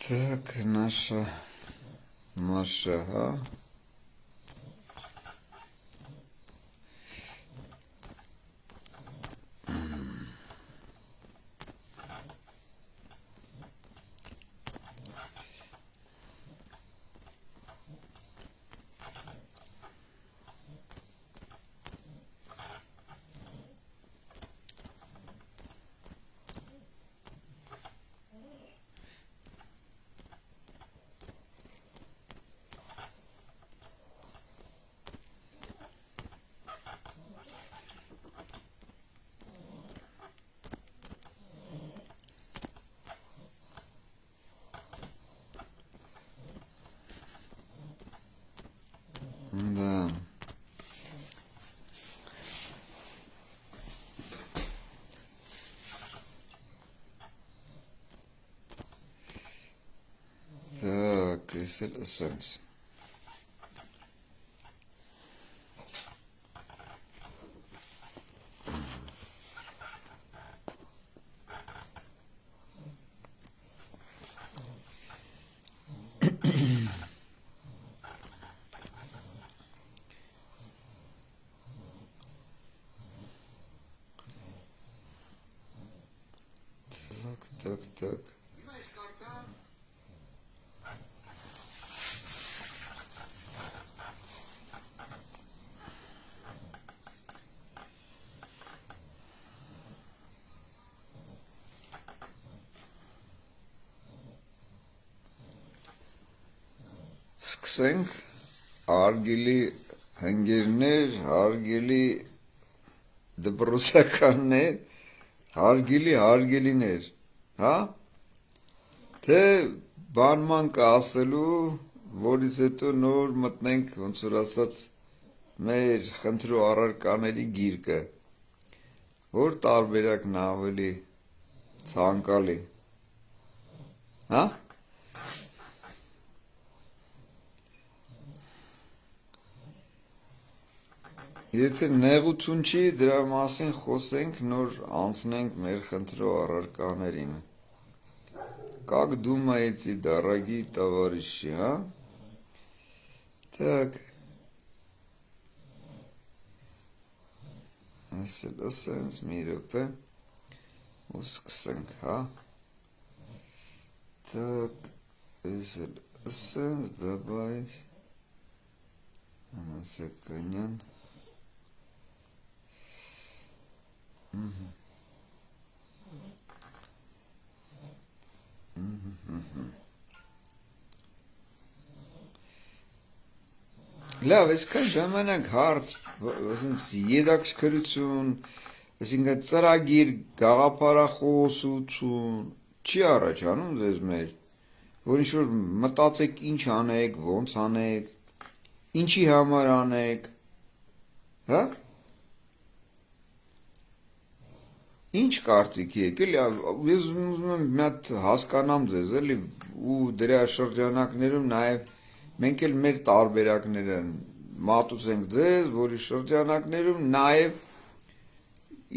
Так, наша, ага. Да. Так, эссенс. Так. Սկսենք արգելի հնգերներ, արգելի դպրոցականներ, հարգելիներ, հա? Թե բանման կասելու, որից հետո նոր մտնենք, ոնց որ ասած, մեր խնդրու առարկաների գիրկը, որ տարբերակն ավելի ցանկալի, հա? Եթե նեղություն չի, դրա մասին խոսենք, նոր անցնենք մեր խնդրու առարկաներին. Как думаете, дорогие товарищи, а? Так. Ասենց մի րոպե. Ու սկսենք, հա? Так, ասենց добавить. Անասականյան. Լավ, այսքան ժամանակ հարց, եդակշքրություն, այսինքն ծրագիր, գաղափարախոսություն, չի առաջանում ձեզ մեր, որ ինչ-որ մտածեք ինչ անեք, ոնց անեք, ինչի համար անեք, հա? Ինչ կարծիքի եք, էլի, ես ուզում եմ մի հատ հասկանամ ձեզ, էլի, ու դրա շրջանակներում նաև մենք էլ մեր տարբերակները մատուցենք ձեզ, որի շրջանակներում նաև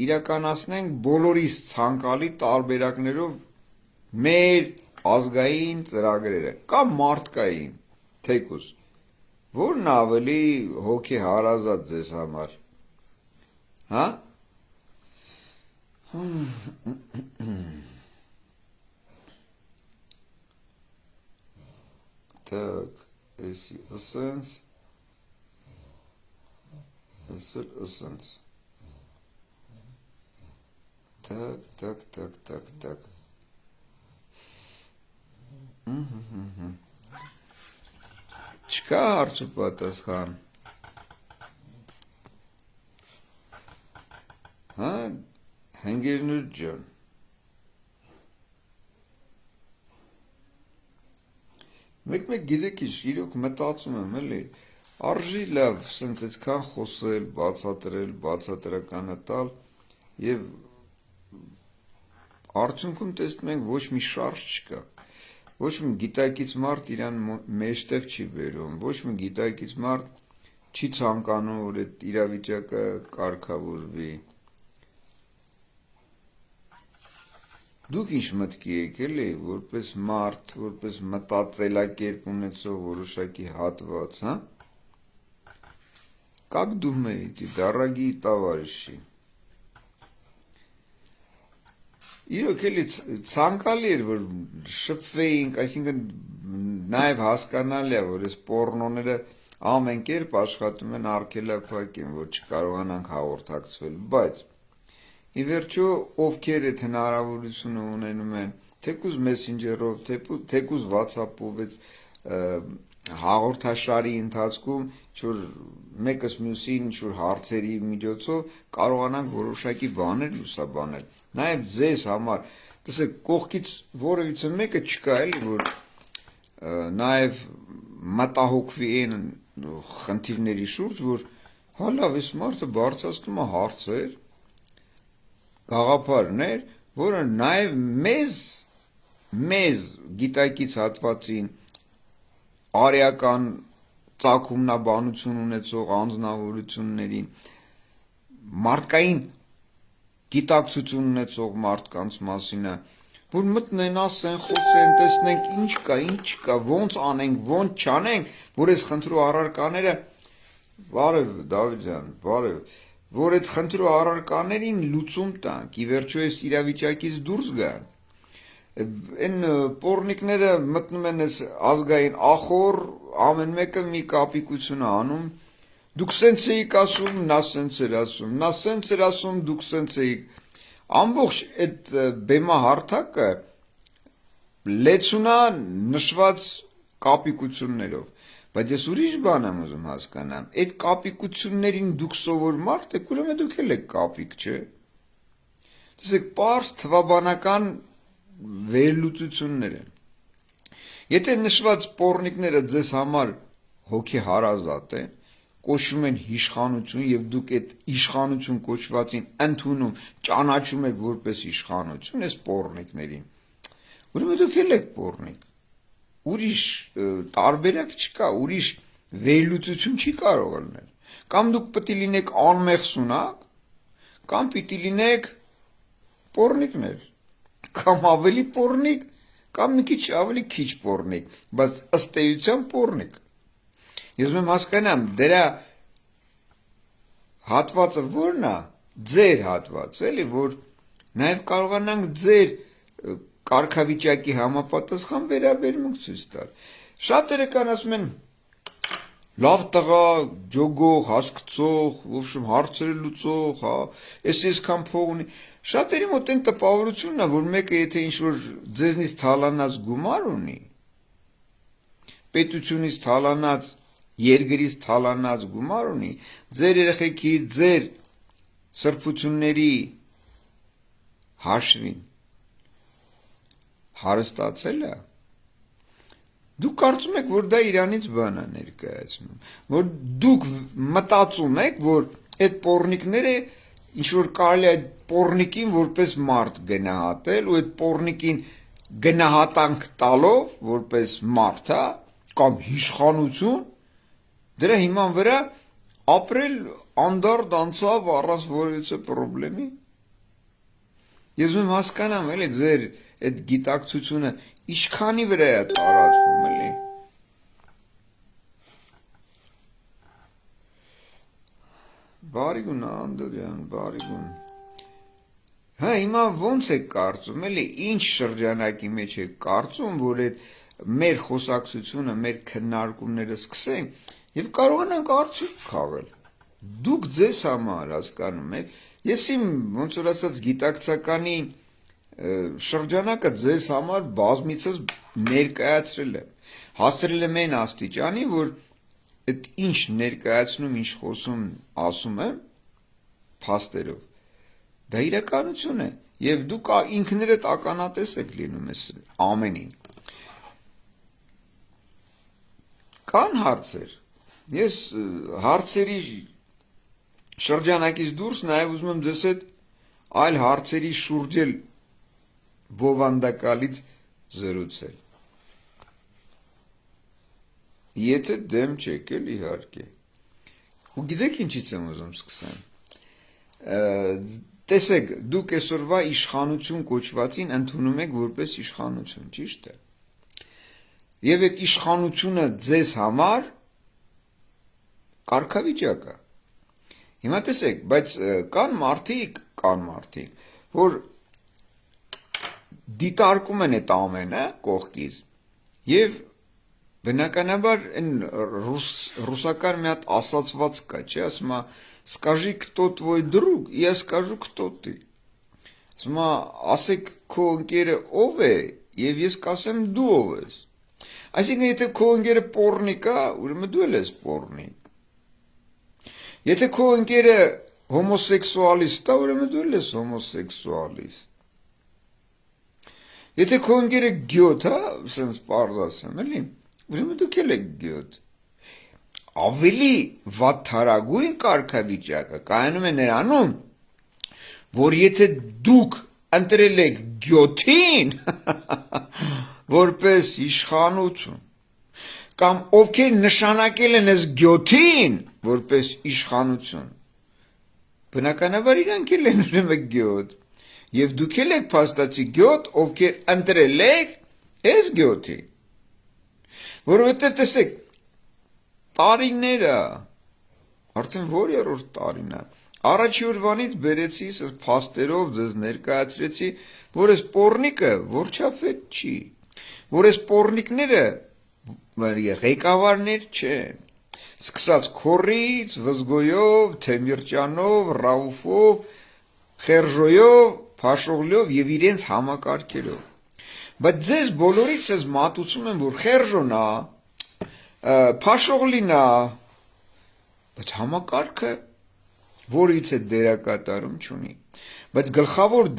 իրականացնենք բոլորիս ցանկալի տարբերակներով մեր ազգային ծրագրերը կամ մարդկային, թեկուզ, որն ավելի հոգեհարազատ ձեզ համար, հա? Так, эссенс. Так. Չկա հարց ու պատասխան, հա, հնգերներ ջան, մեկ գիտեք ինչ, իրոք մտածում եմ, էլի, արժի լավ, սենց այդքան խոսել, բացատրել, բացատրականը տալ, և արդյունքում տեսնում ենք ոչ մի շարժ չկա, ոչ մի գիտակից մարդ իրան մեջտեղ չի բերում, ոչ մի գիտակից մարդ չի ցանկանում, որ այդ իրավիճակը կարգավորվի, Դուք ինչ մտքի եք էլի, որպես մարդ, որպես մտածելակերպ ունեցող որոշակի հատված, հա? Как думаете, дорогие товарищи? Իրոք էլի ցանկալի էր, որ շփվեինք, այսինքն նաև հասկանալի է, որ այս պոռնոները ամեն կերպ աշխատում են արգելափակեն, որ չկարողանանք հաղորդակցվել, բայց ի վերջո ովքեր այդ հնարավորությունը ունենում են, թեկուզ մեսենջերով, թեկուզ WhatsApp-ով հաղորդաշարի ընթացքում ինչ-որ մեկս մյուսին ինչ-որ հարցերի միջոցով կարողանանք որոշակի բաներ լուսաբանել։ Նաև ձեզ համար, տեսեք, կողքից որևիցե մեկը չկա էլի, որ նաև մտահոգվի այն խնդիրների շուրջ, որ հա լավ, այս մարդը բարձրացնում է հարցեր, գաղափարներ, որը նաև մեզ գիտակից հատվածին արիական ծագումնաբանություն ունեցող անձնավորություններին, մարդկային գիտակցություն ունեցող մարդկանց մասին է, որ մտնեն, ասեն, խոսեն, տեսնենք ինչ կա, ինչ չկա, ոնց անենք, ոնց չանենք, որ այս խնդրու առարկաները, բարև Դավիթ ջան, բարև, որ այդ խնդրու առարկաներին լուծում տանք, ի վերջո այս իրավիճակից դուրս գան։ Այն պոռնիկները մտնում են այս ազգային ախոր, ամեն մեկը մի կապիկություն անում, դուք սենց էիք ասում, նա սենց էր ասում, նա սենց էր ասում, դուք սենց էիք։ Ամբողջ այդ բեմահարթակը լեցունա նշված կապիկություններով, բայց ես ուրիշ բան եմ ուզում հասկանամ, այդ կապիկություններին դուք սովոր մարդ եք, ուրեմն դուք էլ եք կապիկ, չէ։ Տեսեք, պարզ թվաբանական վերլուծություններ են։ Եթե նշված պոռնիկները ձեզ համար հոգեհարազատ են, կոչվում են իշխանություն եւ դուք այդ իշխանություն կոչվածին ընդունում, ճանաչում եք որպես իշխանություն այս պոռնիկներին, ուրեմն դուք էլ եք պոռնիկ։ Ուրիշ տարբերակ չկա, ուրիշ վերլուծություն չի կարող լինել։ Կամ դուք պետք է լինեք անմեղ սունակ, կամ պիտի լինեք պոռնիկներ, կամ ավելի պոռնիկ, կամ մի քիչ ավելի քիչ պոռնիկ, բայց ըստ էության պոռնիկ։ Ես մեմ հասկանամ, դրա հատվածը ո՞րն է, ձեր հատվածը, էլի, որ նաև կարողանանք ձեր կարգավիճակի համապատասխան վերաբերմունք ցույց տալ։ Շատերը կան ասում են լավ տղա, ջոգող, հասկացող, в общем, հարցերը լուծող, հա, այսքան փող ունի։ Շատերի մոտ այն տպավորությունն է, որ մեկը եթե ինչ-որ ձեզնից թալանած գումար ունի, պետությունից թալանած, երկրից թալանած գումար ունի, ձեր երեխեքի, ձեր սրբությունների հաշվին հարստացել է, դուք կարծում եք, որ դա իրանից բան է ներկայացնում, որ դուք մտածում եք, որ այդ պոռնիկները ինչ-որ կարելի է պոռնիկին որպես մարդ գնահատել ու այդ պոռնիկին գնահատանք տալով որպես մարդ, հա, կամ իշխանություն, դրա հիման վրա ապրել անդարդ անցավ առանց որևիցե պրոբլեմի։ Ես ում հասկանամ, էլի, ձեր այդ գիտակցությունը ինչքանի վրա է տարածվում, էլի։ Բարիգուն Անդոյան, բարիգուն։ Հա, հիմա ոնց եք կարծում, էլի, ինչ շրջանակի մեջ եք կարծում, որ այդ մեր խոսակցությունը, մեր քննարկումները սկսենք եւ կարողանանք արդյունք քաղել։ Դուք ձեզ համար հասկանում եք, ես իմ ոնց որ ասած գիտակցականի շրջանակը ձեզ համար բազմիցս ներկայացրել եմ, հասցրել եմ այն աստիճանի, որ այդ ինչ ներկայացնում, ինչ խոսում, ասում եմ, փաստերով, դա իրականություն է, եւ դուք ինքներդ ականատես եք լինում այս ամենին։ Կան հարցեր, ես հարցերի շրջանակից դուրս նաեւ ուզում եմ ձեզ հետ այլ հարցերի շուրջ էլ բովանդակալից զրուցել։ Եթե դեմ չեք էլ իհարկե։ Ու գիտեք ինչից եմ ուզում սկսեմ։ տեսեք, դուք այսօրվա իշխանություն կոչվածին ընդունում եք որպես իշխանություն, ճիշտ է։ Եվ այդ իշխանությունը ձեզ համար կարգավիճակ է։ Հիմա տեսեք, բայց կան մարդիկ, որ դիտարկում են այդ ամենը կողքից եւ բնականաբար այն ռուսական մի հատ ասացված կա, չէ, ասում է «Скажи, кто твой друг, я скажу, кто ты»։ Ասում է, ասեք քո ընկերը ով է եւ ես կասեմ դու ով ես։ Այսինքն եթե քո ընկերը պոռնիկ է, ուրեմն դու ես պոռնիկ։ Եթե քո ընկերը հոմոսեքսուալիստ է, ուրեմն դու ես հոմոսեքսուալիստ։ Եթե քո ընկերը գյոտ է, ասենց պարզ ասեմ, էլի, ուրեմն դուք եք գյոտ։ Ավելի վատթարագույն կարգավիճակը կայանում է նրանում, որ եթե դուք ընտրել եք գյոթին որպես իշխանություն, կամ ովքեր նշանակել են այս գյոթին որպես իշխանություն, բնականաբար իրանք էլ են ուրեմն գյոտ, եւ դուք եք փաստացի գյոտ, ովքեր ընտրել եք այս գյոթին, որովհետեւ տեսեք, տարիները, արդեն որ երրորդ տարին է, առաջի օրվանից բերեցի այս փաստերով ձեզ ներկայացրեցի, որ այս պոռնիկը որչափետ չի, որ այս պոռնիկները ղեկավարներ չեն, սկսած Քորից, Վզգոյով, Թեմիրճանով, Ռաուֆով, Խերժոյով, Փաշողլիով եւ իրենց համակարգերով։ Բայց ձեզ բոլորից ես մատուցում եմ, որ Խերժոնն է, Փաշողլին է, բայց համակարգը որից է դերակատարում չունի։ Բայց գլխավոր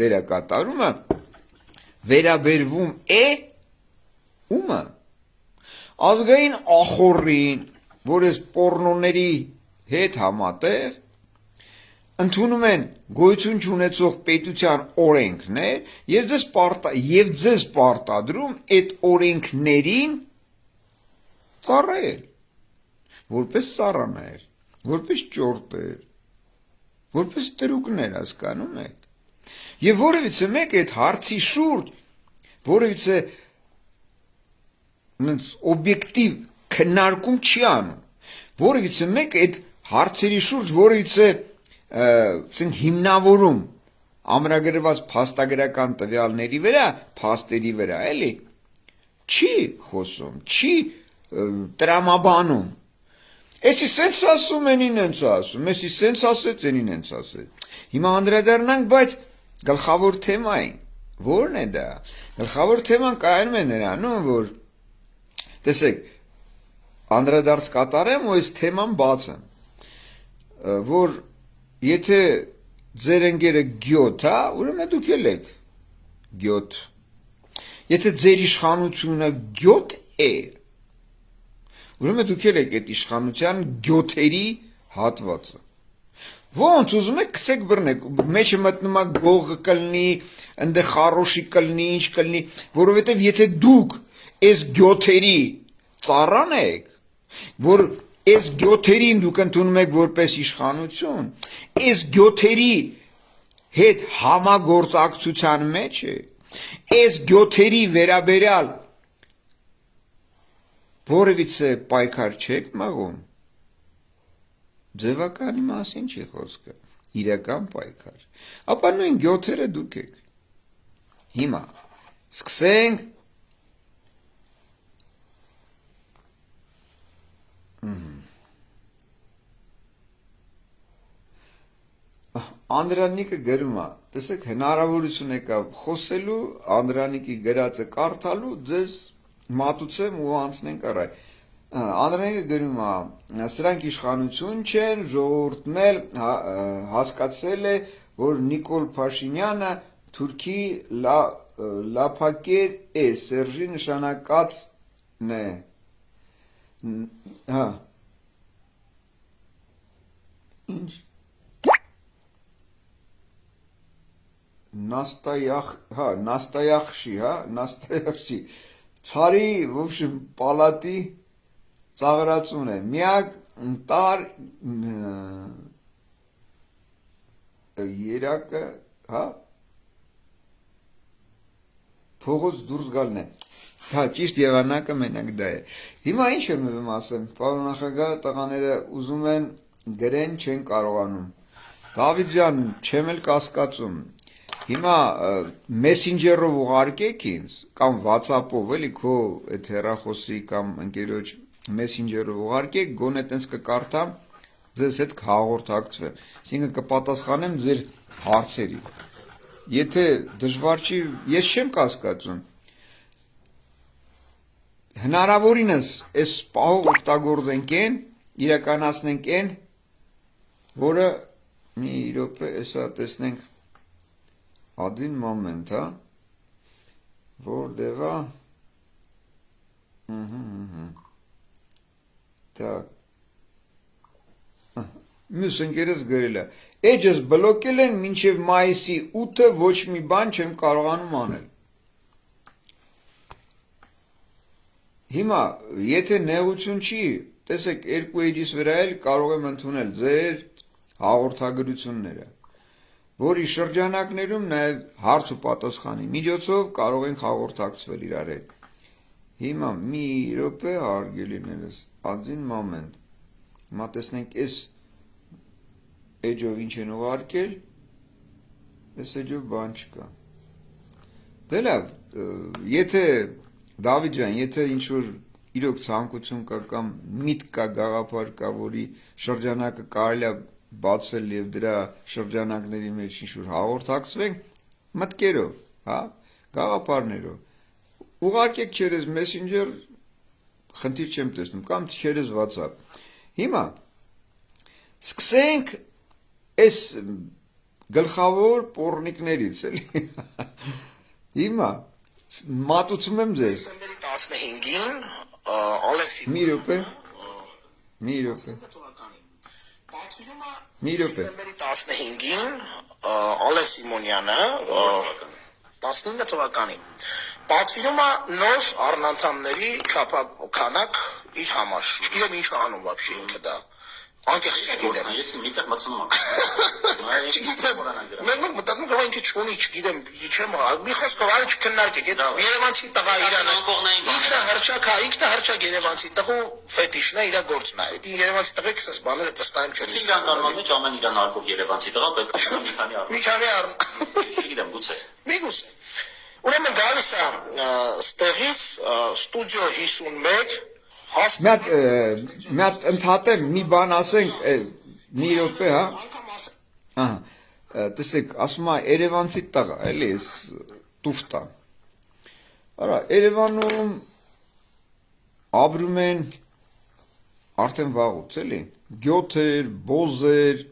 դերակատարումը վերաբերվում է ումը ազգային ախորին, որ այս պոռնոների հետ համատեղ ընդունում են գոյություն չունեցող պետության օրենքներ եւ ձեզ պարտադրում այդ օրենքներին ծառայել, որպես ծառաներ, որպես ճորտեր, որպես տրուկներ, հասկանում եք։ Եվ որևիցե մեկ այդ հարցի շուրջ, որևիցե օբյեկտիվ քննարկում չի անում, որևիցե մեկ այդ հարցերի շուրջ որևիցե հիմնավորում ամրագրված փաստագրական տվյալների վրա, փաստերի վրա, էլի, չի խոսում, չի տրամաբանում։ Էսի սենց ասում են ինենց ասում, էսի սենց ասեց են ինենց ասեց։ Հիմա անդրադառնանք, բայց գլխավոր թեմային, որն է դա։ Գլխավոր թեման կայանում է նրանում, որ տեսեք, անդրադարձ կատարեմ ու այս թեման բացեմ, որ եթե ձեր ընկերը գյոտ է, ուրեմն դուք եք գյոտ։ Եթե ձեր իշխանությունը գյոտ է, ուրեմն դուք եք այդ իշխանության գյոթերի հատվածը։ Ոնց ուզում եք գցեք բռնեք, մեջը մտնում է գողը կլնի, ընդ խարոշի կլնի, ինչ կլնի, որովհետև եթե դուք այս գյոթերի ծառան եք, որ այս գյոթերին դուք ընդունում եք որպես իշխանություն, այս գյոթերի հետ համագործակցության մեջ է, այս գյոթերի վերաբերյալ որևիցե պայքար չեք մղում, ձևականի մասին չի խոսքը, իրական պայքար, ապա նույն գյոթերը դուք եք։ Հիմա, սկսենք Անդրանիկը գրում է, տեսեք հնարավորություն եկավ խոսելու, Անդրանիկի գրածը կարդալու, ձեզ մատուցեմ ու անցնենք առայ։ Անդրանիկը գրում է, սրանք իշխանություն չեն, ժողովուրդն էլ հասկացել է, որ Նիկոլ Փաշինյանը Թուրքի լափակեր է, Սերժի նշանակածն է։ Հա։ Ինչ Նաստայախշի, ցարի, в общем, պալատի ծաղրացուն է, միակ տար երակը, հա, փողոց դուրս գալն է։ Հա, ճիշտ եղանակը մենակ դա է։ Հիմա ինչ եմ ուզում ասեմ, պարոն նախագահ, տղաները ուզում են գրեն, չեն կարողանում։ Դավիթ ջան, չեմ էլ կասկածում։ Հիմա Messenger-ով ուղարկեք ինձ, կամ WhatsApp-ով, էլի քո այդ հեռախոսի կամ ընկերոջ Messenger-ով ուղարկեք, գոնե տենց կկարդամ, ձեզ հետ կհաղորդակցվեմ։ Այսինքն կպատասխանեմ ձեր հարցերի։ Եթե դժվար չի, ես չեմ կասկածում։ Հնարավորինս այս պահով օգտագործենք են, իրականացնենք են, որը մի րոպե էսա տեսնենք один момент, հա, որտեղ է, так, մյուս ընկերս գրել է, էջս բլոկել են մինչև մայիսի 8-ը ոչ մի բան չեմ կարողանում անել։ Հիմա, եթե նեղություն չի, տեսեք, երկու էջիս վրա էլ կարող եմ ընդունել ձեր հաղորդագրությունները, որի շրջանակներում նաև հարց ու պատասխանի միջոցով կարող ենք հաղորդակցվել իրար հետ։ Հիմա մի րոպե հարգելիներս, один момент։ Հիմա տեսնենք այս էջով ինչ են ուղարկել, այս էջով բան չկա։ Դե լավ, եթե Դավիթ ջան, եթե ինչ-որ իրոք ցանկություն կա կամ միտք կա, գաղափար կա, որի շրջանակը կարելի է բացել եւ դրա շրջանակների մեջ ինչ-որ հաղորդակցվենք, մտքերով, հա, գաղափարներով, ուղարկեք через Messenger, խնդիր չեմ տեսնում, կամ через WhatsApp։ Հիմա սկսենք այս գլխավոր պոռնիկներից, էլի։ Հիմա մատուցում եմ ձեզ։ Դեկտեմբերի 15-ին Ալեքսի Մի րոպե։ Դեկտեմբերի 15-ին Ալեքս Սիմոնյանը 15 թվականին պատվիրում է նոր առնանդամների չափականակ իր համար։ Չգիտեմ ինչ անում вообще ինքը դա։ Անկեղծ չգիտեմ։ Ես միտեղ մտցնում եմ։ Չգիտեմ։ Մենք մտածում ենք ինքը չունի, չգիտեմ, չեմ, մի խոսքով այլ չքննարկեք։ Այդ Երևանցի տղա իրանը ինքն հրճակ, հա, ինքն հրճակ Երևանցի տղու ֆետիշն է, իր գործն է։ Այդ Երևանցի տղեկ սկս բաները վստահ չեմ։ Ինքան կարողանում մեջ ամեն իրան արկով Երևանցի տղա պետք է մի քանի առ։ Մի քանի առ։ Չգիտեմ, գուցե։ Միգուցե։ Ուրեմն գալիս է ստեղից ստուդիո 51 Մի հատ ընդհատեմ, մի բան ասենք, մի րոպե, հա։ Ահա, տեսեք, ասում է Երևանցի տղա, էլի, էս տուֆտա։ Արա, Երևանում ապրում են արդեն վաղուց, էլի, գյոթեր, բոզեր,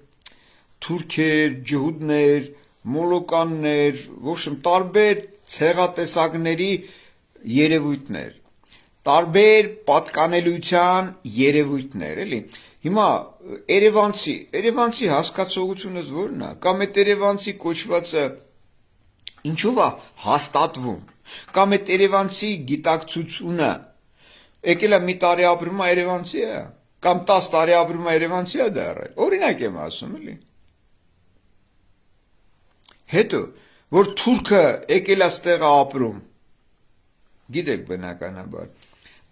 թուրքեր, ջհուդներ, մոլոկաններ, ոչմ տարբեր ցեղատեսակների երևույթներ, տարբեր պատկանելիության երևույթներ, էլի։ Հիմա Երևանցի հասկացողությունս ո՞րն է, կամ այդ Երևանցի կոչվածը ինչով է հաստատվում, կամ այդ Երևանցի գիտակցությունը եկել է մի տարի ապրում է Երևանցի է, կամ 10 տարի ապրում է Երևանցի է դեռ, օրինակ եմ ասում, էլի։ Հետո, որ թուրքը եկել է ստեղ ապրում, գիտեք բնականաբար,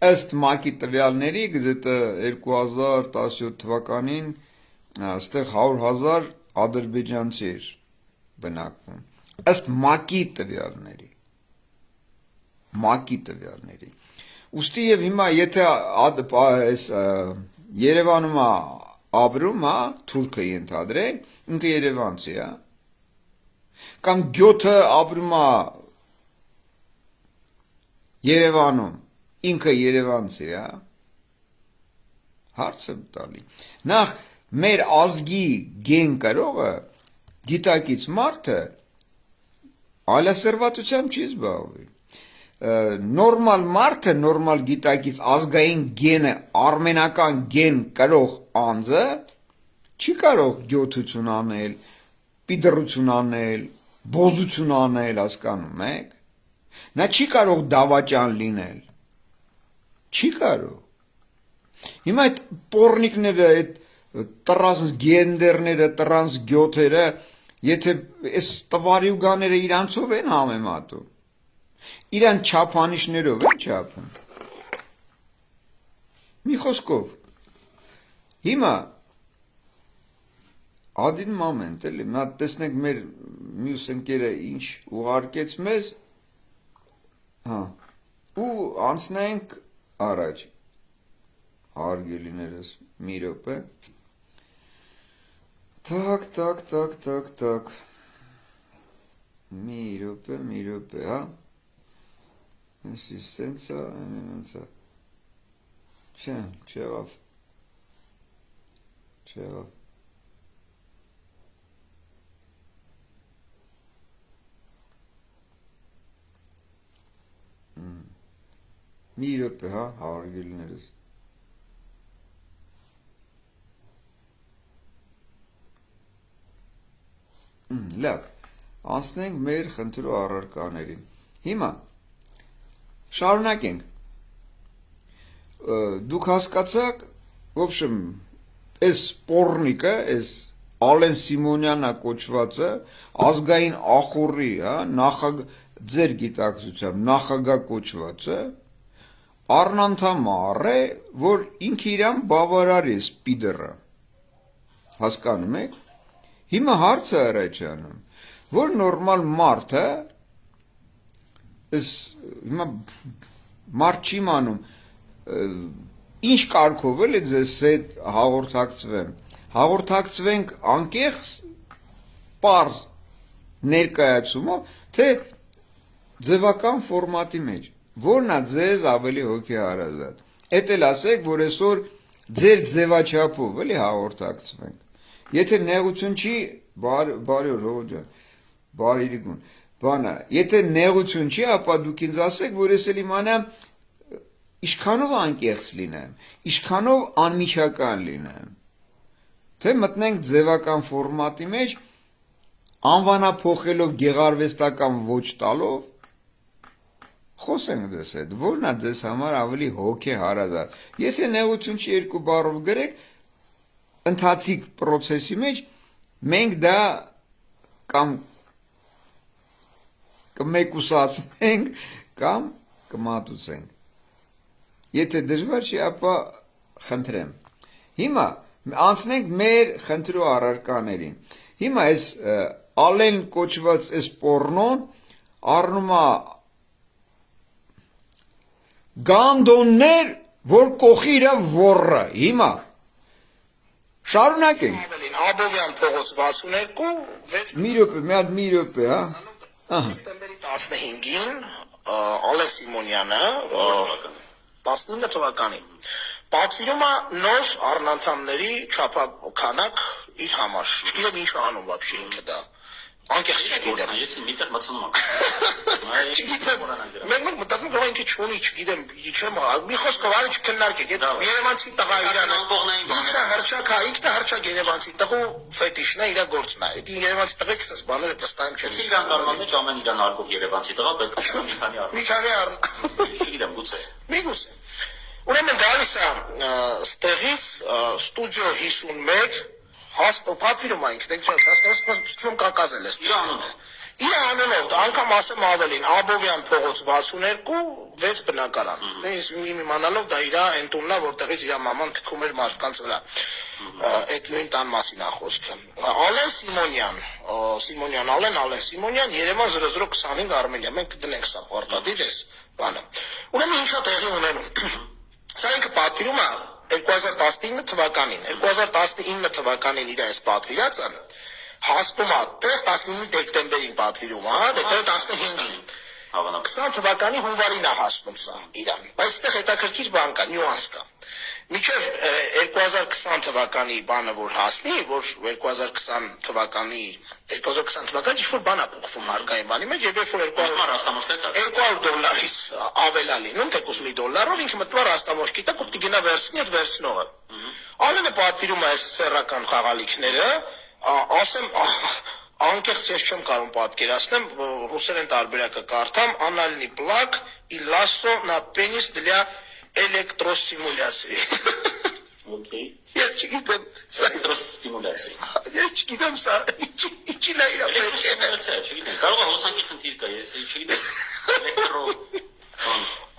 ըստ ՄԱԿ-ի տվյալների, գտե 2017 թվականին ստեղ 100,000 ադրբեջանցի էր բնակվում, ըստ ՄԱԿ-ի տվյալների, ուստի և հիմա եթե Երևանում է ապրում, թուրքը ենթադրենք, ինքը Երևանցի է, կամ գյոթը ապրում է Երևանում, ինքը Երևանցի է, հարց եմ տալի։ Նախ մեր ազգի գեն կրողը, գիտակից մարդը, այլասերվածությամբ չի զբաղվի։ Նորմալ մարդը, նորմալ գիտակից ազգային գենը, արմենական գեն կրող անձը, չի կարող գյոթություն անել, պիդրություն անել, բոզություն անել, հասկանում եք։ Նա չի կարող դավաճան լինել, չի կարող։ Հիմա այդ պորնիկները, այդ տրանսգենդերները, տրանսգյոթերը, եթե այս տվարյուգաները իրանցով են համեմատում, իրան չափանիշներով են չափում։ Մի խոսքով, հիմա Ադին մամենտ էլի, մի հատ տեսնենք մեր մյուս ընկերը ինչ ուղարկեց մեզ, հա, ու անցնենք առաջ, հարգելիներս, մի րոպե, так, մի րոպե, հա, ասիստենցա, այնենցա, չեղավ, մի րոպե, հա, հարգելիներս, լավ, անցնենք մեր խնդրու առարկաներին, հիմա, շարունակենք, դուք հասկացաք, в общем, այս պորնիկը, այս Ալեն Սիմոնյանը կոչվածը, ազգային ախորի, ձեր գիտակցությամբ նախագահ կոչվածը, առնանդամ է, որ ինքը իրան բավարար է սպիդերը, հասկանում եք, հիմա հարցը առաջանում, որ նորմալ մարդը, հիմա մարդ չի մանում, ինչ կարգով էլ է ձեզ հետ հաղորդակցվենք անկեղծ պարզ ներկայացումով, թե ձևական ֆորմատի մեջ, որն է ձեզ ավելի հոգեհարազատ, էդ էլ ասեք, որ այսօր ձեր ձևաչափով էլի հաղորդակցվենք, եթե նեղություն չի, բարի օր հողո ջան, բարի գուն, բանա, եթե նեղություն չի, ապա դուք ինձ ասեք, որ ես էլ իմանամ, ինչքանով անկեղծ լինեմ, ինչքանով անմիջական լինեմ, թե մտնենք ձևական ֆորմատի մեջ, անվանափոխելով գեղարվեստական ոչ տալով, խոսենք ձեզ հետ, որն է ձեզ համար ավելի հոգեհարազատ, եթե նեղություն չի երկու բառով գրեք, ընթացիկ պրոցեսի մեջ մենք դա կամ կմեկուսացնենք կամ կմատուցենք, եթե դժվար չի, ապա խնդրեմ, հիմա անցնենք մեր խնդրու առարկաներին, հիմա այս Ալեն կոչված այս պորնոն առնում է գանդոններ, որ կողի իրա ոռը, հիմա շարունակենք, Աբովյան փողոց 62, մի րոպե, հա, Սեպտեմբերի 15-ին Ալեն Սիմոնյանը 19 թվականին պատվիրում է նոր առնանդամների չափաքանակ իր համար, չգիտեմ ինչ անում вообще ինքը դա, անկեղծ չգիտեմ, Ես միտեղ մցնում եմ։ չգիտեմ, մենք մտածում ենք ինքը չունի, չգիտեմ, չեմ, մի խոսքով արի չքննարկեք, այդ երևանցի տղա իրան, ինքն է հրճակ, ինքն է հրճակ երևանցի տղու ֆետիշն է, իր գործն է, այդ երևանցի տղեկ ասես բաները վստահ չեն։ Իրան կարման մեջ ամեն իրան արկով երևանցի տղա պետք է մի քանի առ։ Մի քանի առ։ Չգիտեմ, գուցե։ Միգուցե։ Ուրեմն գալիս է ստեղից ստուդիո 51 պատվիրում է ինքն, հասկանում կակազել է ստուդիո։ Իր անունով, անգամ ասեմ ավելին, Աբովյան փողոց 62, 6 բնակարան։ Ես իմանալով դա իր ընտունն է, որտեղից իր մաման թքում էր մարդկանց վրա։ Այդ նույն տան մասին է խոսքը։ Ալեն Սիմոնյան, Ալեն Սիմոնյան, Երևան 0025 Արմենիա։ Մենք դնենք սա պարտադիր էս բանը։ Ուրեմն ինչա տեղի ունենում։ Սա ինքը պատվիրում է 2019 թվականին, 2019 թվականին իր այս պատվիրածը հասնում է, տեղ 19 դեկտեմբերին պատվիրում է, դեկտեմբեր 15-ին, 20 թվականի հունվարին է հասնում սա իրան, բայց ստեղ հետաքրքիր բան կա, նյուանս կա, մինչև 2020 թվականի բանը որ հասնի, որ 2020 թվականի ինչ-որ բան է փոխվում հարկային բանի մեջ, և երբ որ $200 ավել է լինում, թեկուզ $1, ինքը մտնում է ռաստամոշքի տակ, ու պիտի գնա վերցնի այդ վերցնողը։ Ալենը պատվիրում է այս սեռական խաղալիքները, ասեմ, անկեղծ ես չեմ կարող պատկերացնեմ, ռուսերեն տարբերակը կարդամ, անալնի պլակ, ի լասո, նա պենիս դլյա էլեկտրոստիմուլյացիա։ Okay. Ես չգիտեմ, սա Էլեկտրոստիմուլյացիա։ ես չգիտեմ սա ինչի նա իր պետք է։ Էլեկտրոստիմուլյացիա, չգիտեմ, կարող է հոսանքի խնդիր կա, ես չգիտեմ, էլեկտրո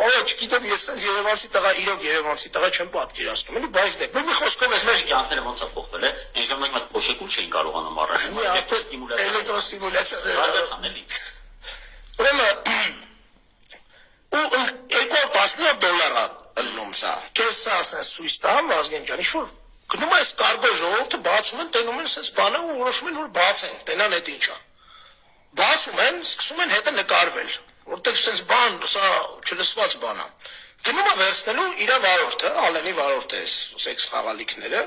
Օ, չգիտեմ, ես sense Երևանցի տղա, իրոք Երևանցի տղա չեմ պատկերացնում, էլի, բայց դե, մի խոսքով ես Մեր կյանքները ոնց է փոխվել է, այն ժամանակ մենք փոշեկուլ չէին կարողանում առնել, էլեկտրոստիմուլյացիա։ էլեկտրոստիմուլյացիա։ Զարգացան էլի։ Ուրեմն ու $210 ըլնում սա։ Քեզ սա ասես ցույց տամ Վազգեն ջան, ինչ-որ գնում ես կարգո ժողովուրդը բացում են, տենում են sense բանը ու որոշում են որ բացեն, տենան այդ ինչա։ Բացում են, սկսում են հետը նկարվել, որտեղ sense բան, սա չլսված բան է։ Գնում է վերցնելու իր վարորդը, Ալենի վարորդը է, սեքս խաղալիքները,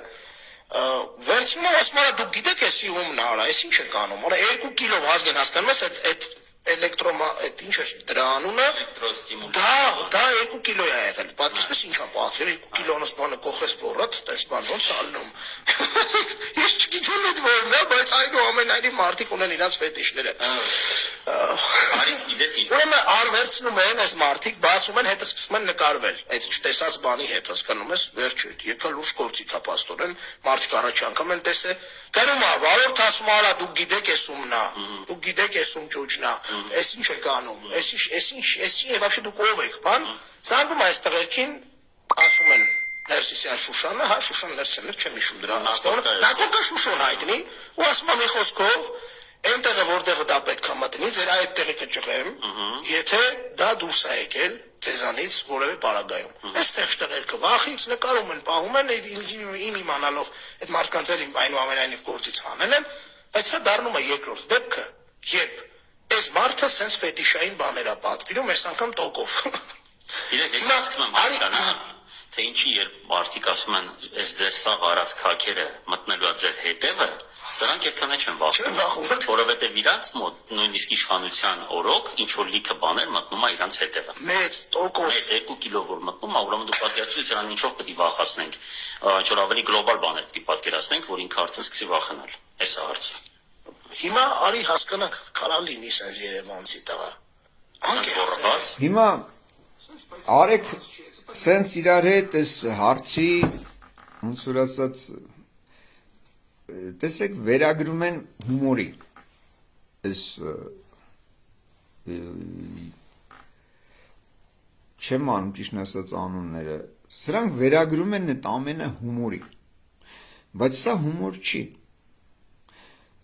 վերցնում է ասում է դուք գիտեք էսի ումն արա, էս ինչ է կանում, արա 2 կիլո Վազգեն հասկանում ես այդ էլեկտրոմա այդ ինչ է դրա անունը Էլեկտրոստիմուլյացիա։ դա 2 կիլո է եղել պատկերացնես ինչա բացել 2 կիլոնոց բանը կողես ոռդ տես բան ոնց ալնում ես չգիտեմ այդ որն է բայց այնուամենայնիվ մարդիկ ունեն իրաց ֆետիշները Արի գիտես ինչ։ ուրեմն արվերցնում են այս մարդիկ բացում են հետը սկսում են նկարվել այդ չտեսած բանի հետ հասկանում ես վերջը եկա լուրջ գործիք է պաստորեն մարդիկ առաջ անգամ են տեսել գնում է վարորդ ասում արա դուք գիտեք էս ումնա դուք գիտեք էս ում ճուճնա Էս ինչ է կանում, էս ինչ, вообще դուք ով եք, բան, ծանգում այս տղերքին, ասում են, ներսիսյան Շուշանը, հա, Շուշան ներսիսյան, չեմ հիշում դրա աստորը, Նակոկա Շուշան հայտնի, ու ասում եմ մի խոսքով, այն տեղը, որտեղը դա պետք է մտնի, ձեր այդ տեղը կճղեմ, եթե դա դուրս է եկել, ձեզանից որևէ պարագայում։ Այստեղ տղերքը վախից նկարում են, պահում են, իմ իմանալով, այդ մարդկանց էլ այնուամենայնիվ գործից հանել են, բայց սա դառնում է երկրորդ դեպքը, երբ Այս մարդը sense ֆետիշային բաներ է պատվիրում, այս անգամ տոկով։ Իրեք եկա սկսում եմ հասկանալ, թե ինչի երբ մարդիկ ասում են, այս ձեր սաղ արած քաքերը մտնելու է ձեր հետևը, սրանք այդքան չեն վախենում, որովհետև իրանց մոտ նույնիսկ իշխանության օրոք ինչ որ լիքը բաներ մտնում է իրանց հետևը։ Մեծ տոկով։ Մեծ 2 կիլո որ մտնում է, ուրեմն դու պատկերացրու դրան ինչով պետք է վախացնենք, ինչ որ ավելի գլոբալ բաներ պետք է պատկերացնենք, որ ինքը արդեն սկսի վախենալ։ Այս է հարցը։ Հիմա արի հասկանանք, կարա լինի sense Երևանցի տղա։ Անկեղծ։ Հիմա արեք սենց իրար հետ այս հարցի ոնց որ ասած տեսեք վերագրում են հումորի այս չեմ անում ճիշտ ասած անունները սրանք վերագրում են այդ ամենը հումորի բայց սա հումոր չի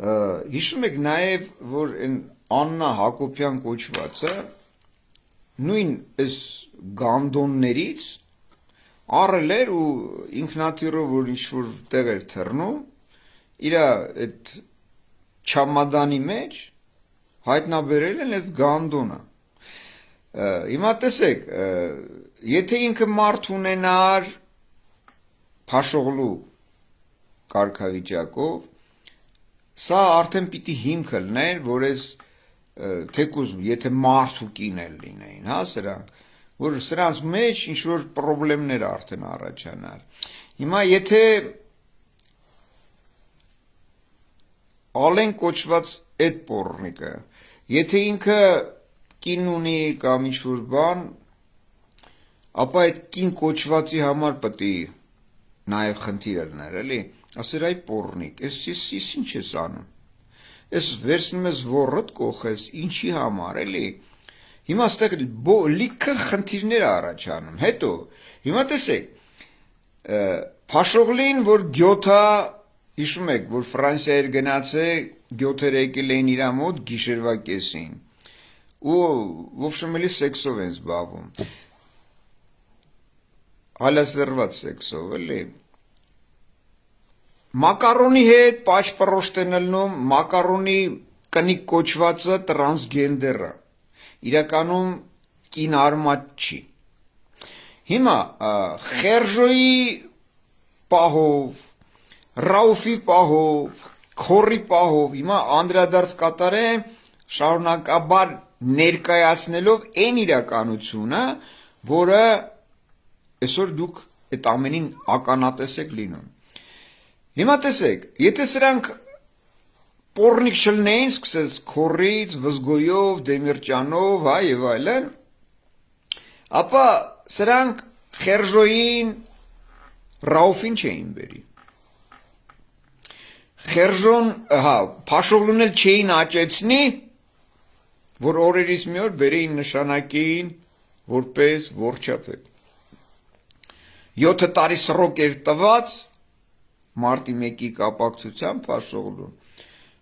հիշում եք նաև որ այն Աննա Հակոբյան կոչվածը նույն այս գանդոններից առել էր ու ինքնաթիռով որ ինչ-որ տեղ էր թռնում իր այդ չամադանի մեջ հայտնաբերել են այդ գանդոնը հիմա տեսեք եթե ինքը մարդ ունենար Փաշողլու կարգավիճակով Սա արդեն պիտի հիմքը լներ, որ ես թեկուզ, եթե մարդ ու կին էլ լինեին, հա, սրանք, որ սրանց մեջ ինչ-որ պրոբլեմներ արդեն առաջանար։ Հիմա եթե ալեն կոչված այդ պորնիկը, եթե ինքը կին ունի կամ ինչ-որ բան, ապա այդ կին կոչվածի համար պտի նաև խնդիր լներ, էլի, ասեր այ պորնիկ, ես ինչ ես անում, ես վերցնում ես ոռդ կողես, ինչի համար, էլի, հիմա ստեղ լիքը խնդիրներ առաջանում, հետո, հիմա տեսեք, Փաշողլին, որ գյոթա, հիշում եք, որ Ֆրանսիա էր գնացե, գյոթեր եկել էին իրա մոտ գիշերվա կեսին, ու ոբշեմ էլի սեքսով են զբաղվում, հալասերված սեքսով, էլի, Մակարոնի հետ պաշպրոշտ են ելնում, մակարոնի կնիկ կոչվածը տրանսգենդերը, իրականում կին արմատ չի։ Հիմա խերժոյի պահով, ռաուֆի պահով, քորի պահով, հիմա անդրադարձ կատարեմ շարունակաբար ներկայացնելով այն իրականությունը, որը այսօր դուք այդ ամենին ականատես եք լինում։ Հիմա տեսեք, եթե սրանք պորնիկ չլնեին, սկսեց քորից, վզգոյով, դեմիրճանով, հա եւ այլն, ապա սրանք Խերժոյին Ռաուֆին չէին բերի։ Խերժոն, հա, Փաշողլուն էլ չէին աճեցնի, որ օրերից մի օր բերեին նշանակեին որպես որչապետ։ 7 տարի սրոկ էր տված մարտի 1-ի կապակցությամբ Փաշողլուն,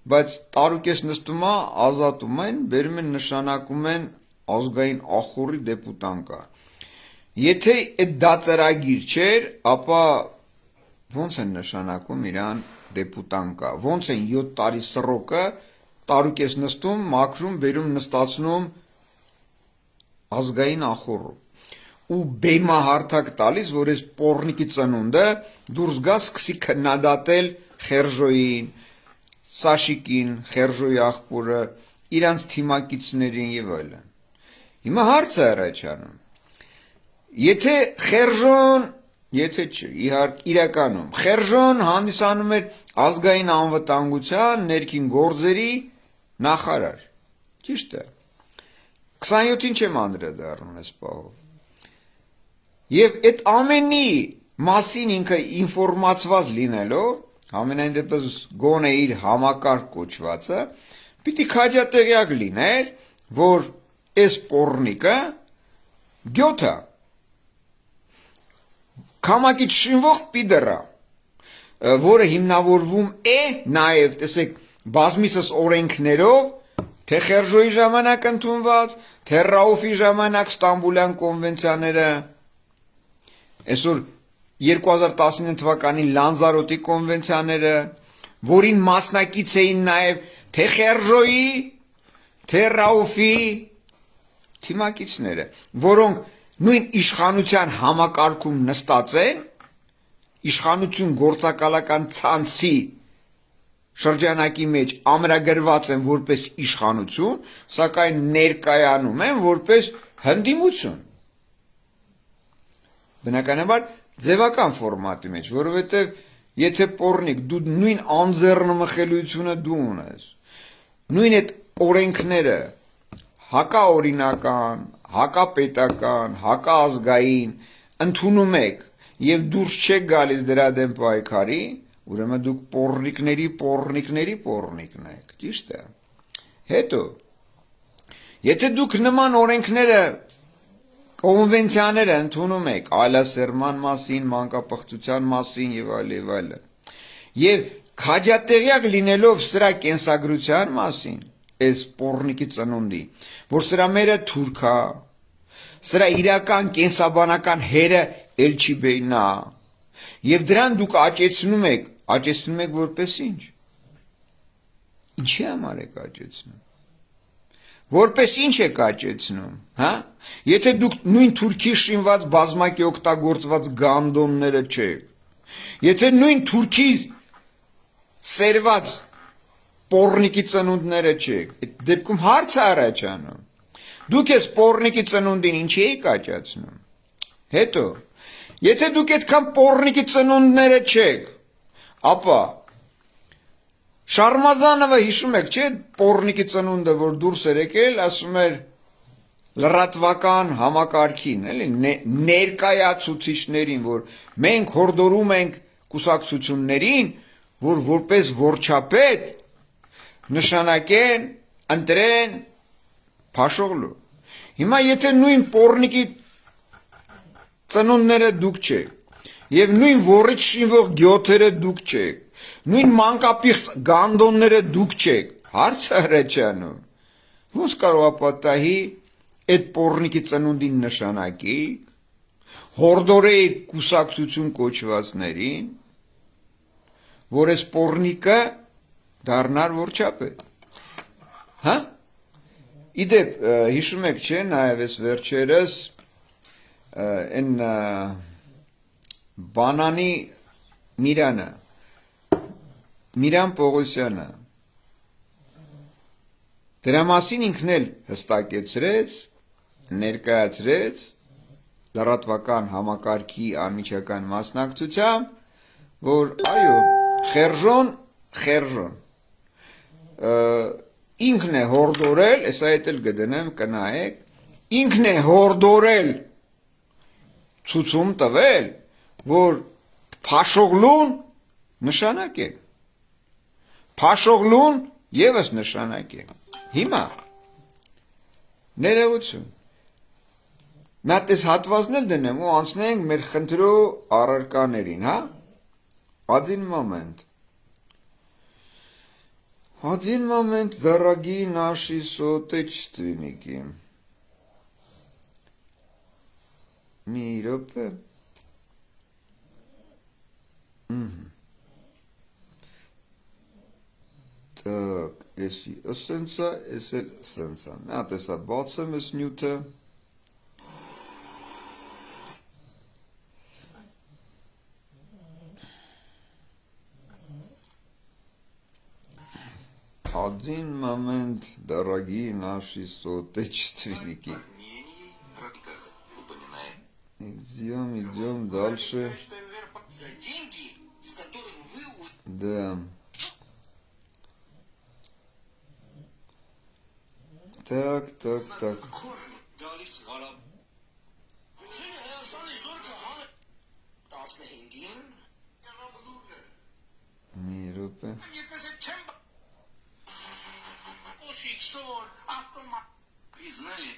բայց տարուկես նստումա ազատում են, բերում են նշանակում են ազգային ախորի դեպուտանկա։ Եթե այդ դատարագիր չէր, ապա ոնց են նշանակում իրան դեպուտանկա, ոնց են 7 տարի սրոկը տարուկես նստում, մաքրում, բերում նստացնում ազգային ախորում ու բեմահարթակ տալիս, որ այս պոռնիկի ծնունդը դուրս գա սկսի քննադատել Խերժոյին, Սաշիկին, Խերժոյի աղբորը, իրանց թիմակիցներին եւ այլն։ Հիմա հարցը առաջանում։ Եթե Խերժոն, եթե չէ, իրականում Խերժոն հանդիսանում էր ազգային անվտանգության ներքին գործերի նախարար, ճիշտ է։ 27-ին չեմ անդրադառնում այս պահով։ Եվ այդ ամենի մասին ինքը ինֆորմացված լինելով, ամենայն դեպս գոնե իր համակարգ կոչվածը, պիտի քաջատեղյակ լիներ, որ այս պոռնիկը գյոթա, քամակից շինվող պիդերա, որը հիմնավորվում է նաև, տեսեք, բազմիցս օրենքներով, թե Խերժոյի ժամանակ ընդունված, թե Ռաուֆի ժամանակ Ստամբուլյան կոնվենցիաները, այսօր 2019 թվականի Լանզարոտի կոնվենցիաները, որին մասնակից էին նաև թե Խերժոյի, թե Ռաուֆի թիմակիցները, որոնք նույն իշխանության համակարգում նստած են, իշխանություն գործակալական ցանցի շրջանակի մեջ ամրագրված են որպես իշխանություն, սակայն ներկայանում են որպես հնդիմություն։ Բնականաբար ձևական ֆորմատի մեջ, որովհետև եթե պոռնիկ դու նույն անձեռնմխելիությունը դու ունես, նույն այդ օրենքները հակաօրինական, հակապետական, հակաազգային ընդունում եք եւ դուրս չեք գալիս դրա դեմ պայքարի, ուրեմն դուք պոռնիկների եք, ճիշտ է։ Հետո եթե դուք նման օրենքները կոնվենցիաները ընդունում եք այլասերման մասին, մանկապղծության մասին եւ այլն, եւ քաջատեղյակ լինելով սրա կենսագրության մասին, այս պոռնիկի ծնունդի, որ սրա մերը թուրք է, սրա իրական կենսաբանական հերը Էլչիբեյնա, եւ դրան դուք աճեցնում եք որպես ինչ։ Ինչի համար եք աճեցնում։ Որպես ինչ եք աճեցնում, հա? Եթե դուք նույն Թուրքի շինված բազմակի օգտագործված գանդոնները չեք, եթե նույն Թուրքի սերված պոռնիկի ծնունդները չեք, այդ դեպքում հարց է առաջանում։ Դուք ես պոռնիկի ծնունդին ինչի եք աճացնում։ Հետո, եթե դուք այդքան պոռնիկի ծնունդները չեք, ապա Շարմազանովը հիշում եք, չէ՞, պոռնիկի ծնունդը, որ դուրս էր եկել, ասում էր լրատվական համակարգին, էլի, ներկայացուցիչներին, որ մենք հորդորում ենք կուսակցություններին, որ որպես որչապետ նշանակեն, ընտրեն Փաշողլու։ Հիմա եթե նույն պոռնիկի ծնունդները դուք չեք, եւ նույն ոռից շինվող գյոթերը դուք չեք, նույն մանկապիղծ գանդոնները դուք չեք, հարցը առաջանում, ոնց կարող է պատահի այդ պոռնիկի ծնունդին նշանակիկ, հորդորեիք կուսակցություն կոչվածներին, որ այս պոռնիկը դառնար որչապետ։ Հա? Իդեպ, հիշում եք, չէ, նաև այս վերջերս այն բանանի Միրան Պողոսյանը դրա մասին ինքն էլ հստակեցրեց, ներկայացրեց լրատվական համակարգի անմիջական մասնակցությամբ, որ այո, Խերժոն ինքն է հորդորել, այս այդ էլ գտնեմ կնայեք, ինքն է հորդորել ցուցում տվել, որ փաշողլուն նշանակ է։ Փաշողլուն եւս նշանակ է։ Հիմա ներողություն։ Մենք այս հատվածն էլ դնեմ ու անցնենք մեր խնդրո առարկաներին, հա։ Один момент, дорогие наши соотечественники. Миропе. Так, если эссенца, если эссенца. Մյատ էսա բացեմ ես նյութը։ Один момент, дорогие наши соотечественники. Идем дальше. Да. Так. Миропе. Признали.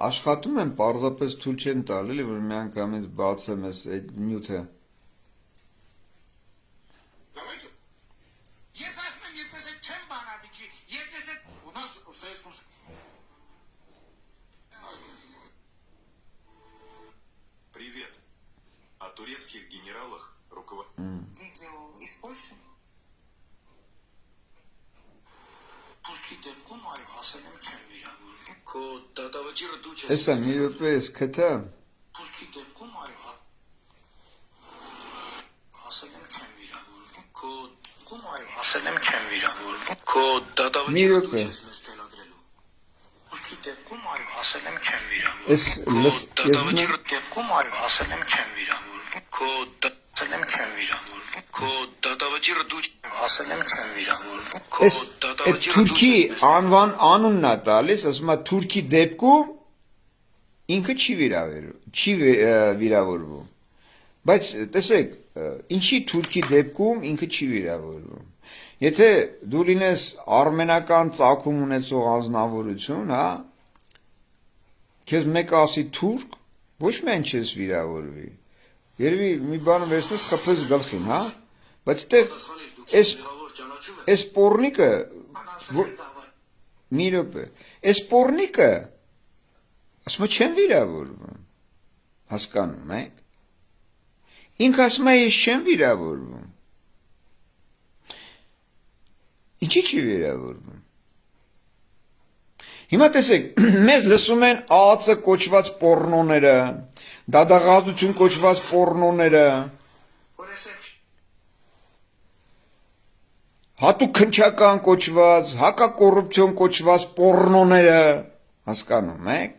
Աշխատում են պարզապես թույլ չեն տալ, էլի որ մի անգամից բացեմ ես այդ նյութը։ Ես ասում եմ, եթե ես չեմ բանավիճի, եթե ես у нас в Советском Привет. О турецких генералах Видео из Польши. Турքի դեպքում այո, ասել եմ չեմ վիրավորվում։ Քո դատավճիռը դու չես։ Էսա մի րոպե ես քթա։ Турքի դեպքում այո, ասել եմ չեմ վիրավորվում։ Քո դեպքում այո, ասել եմ չեմ վիրավորվում։ Քո Մի դատավճիռը րոպե։ դու չես մեզ թելադրելու։ Турքի դեպքում այո, ասել եմ չեմ վիրավորվում։ Ես Դատավճիռը դեպքում այո, ասել եմ չեմ վիրավորվում։ Քո ասել եմ չեմ վիրավորվում։ Քո դատավճիռը դու ասել եմ չեմ վիրավորվում։ Քո Այս այդ Թուրքի անվան անունն է տալիս, ասում է Թուրքի դեպքում ինքը չի վիրավորվում։ Բայց տեսեք, ինչի Թուրքի դեպքում ինքը չի վիրավորվում։ Եթե դու լինես արմենական ծագում ունեցող անձնավորություն, հա, քեզ մեկը ասի թուրք, ոչ միայն չես վիրավորվի։ Երևի մի բան վերցնես խփես գլխին, հա։ Բայց դե այս պորնիկը մի րոպե, այս պորնիկը ասում է չեմ վիրավորվում։ Հասկանում եք։ Ինքը ասում է ես չեմ վիրավորվում։ Ինչի՞ չի վիրավորվում։ Հիմա տեսեք, մեզ լսում են ԱԱՑ կոչված պորնոները, դադաղազություն կոչված պորնոները, հատուկ քնչական կոչված, հակակոռուպցիոն կոչված պորնոները, հասկանում եք,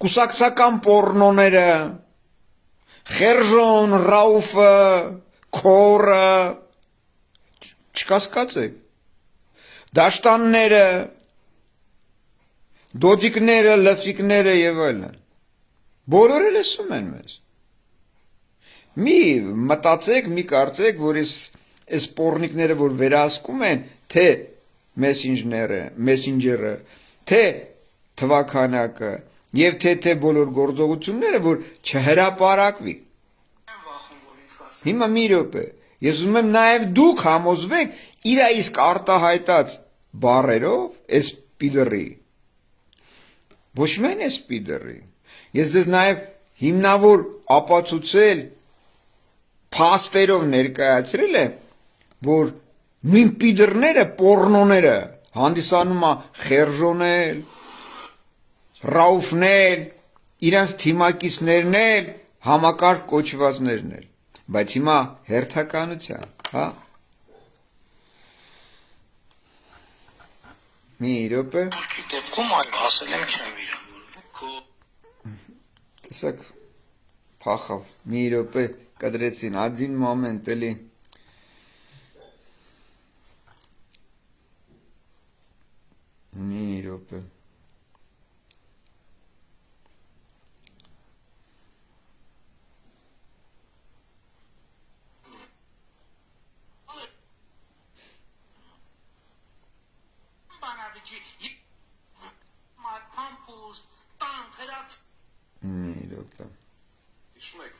կուսակցական պորնոները, Խերժոն, Ռաուֆը, Քորը, չկասկածեք, դաշտանները, դոդիկները, լֆիկները եւ այլն։ Բոլորը լսում են մեզ։ Մի մտածեք, մի կարծեք, որ այս պորնիկները, որ վերահսկում են, թե մեսենջերը, թե թվականակը եւ թե բոլոր գործողությունները, որ չհրապարակվի։ Հիմա մի րոպե, ես ուզում եմ նաեւ դուք համոզվեք իր իսկ արտահայտած բառերով, այս պիդերի։ Ոչ միայն այս պիդերի։ Ես դες նաև հիմնավոր ապացուցել փաստերով ներկայացրել եմ, որ նույն պիդերները, պորնոները հանդիսանում է Խերժոնել, Ռաուֆնել, իրանց թիմակիցներն էլ, համակարգ կոչվածներն էլ։ Բայց հիմա հերթականության, հա։ Մի րոպե։ Турքի դեպքում այո, ասել եմ չեմ վիրավորվում։ Քո Տեսակ փախավ, մի րոպե կդրեցին, один момент էլի։ Կամպուս, տան, հրաց Մի րոպե։ Ишмек,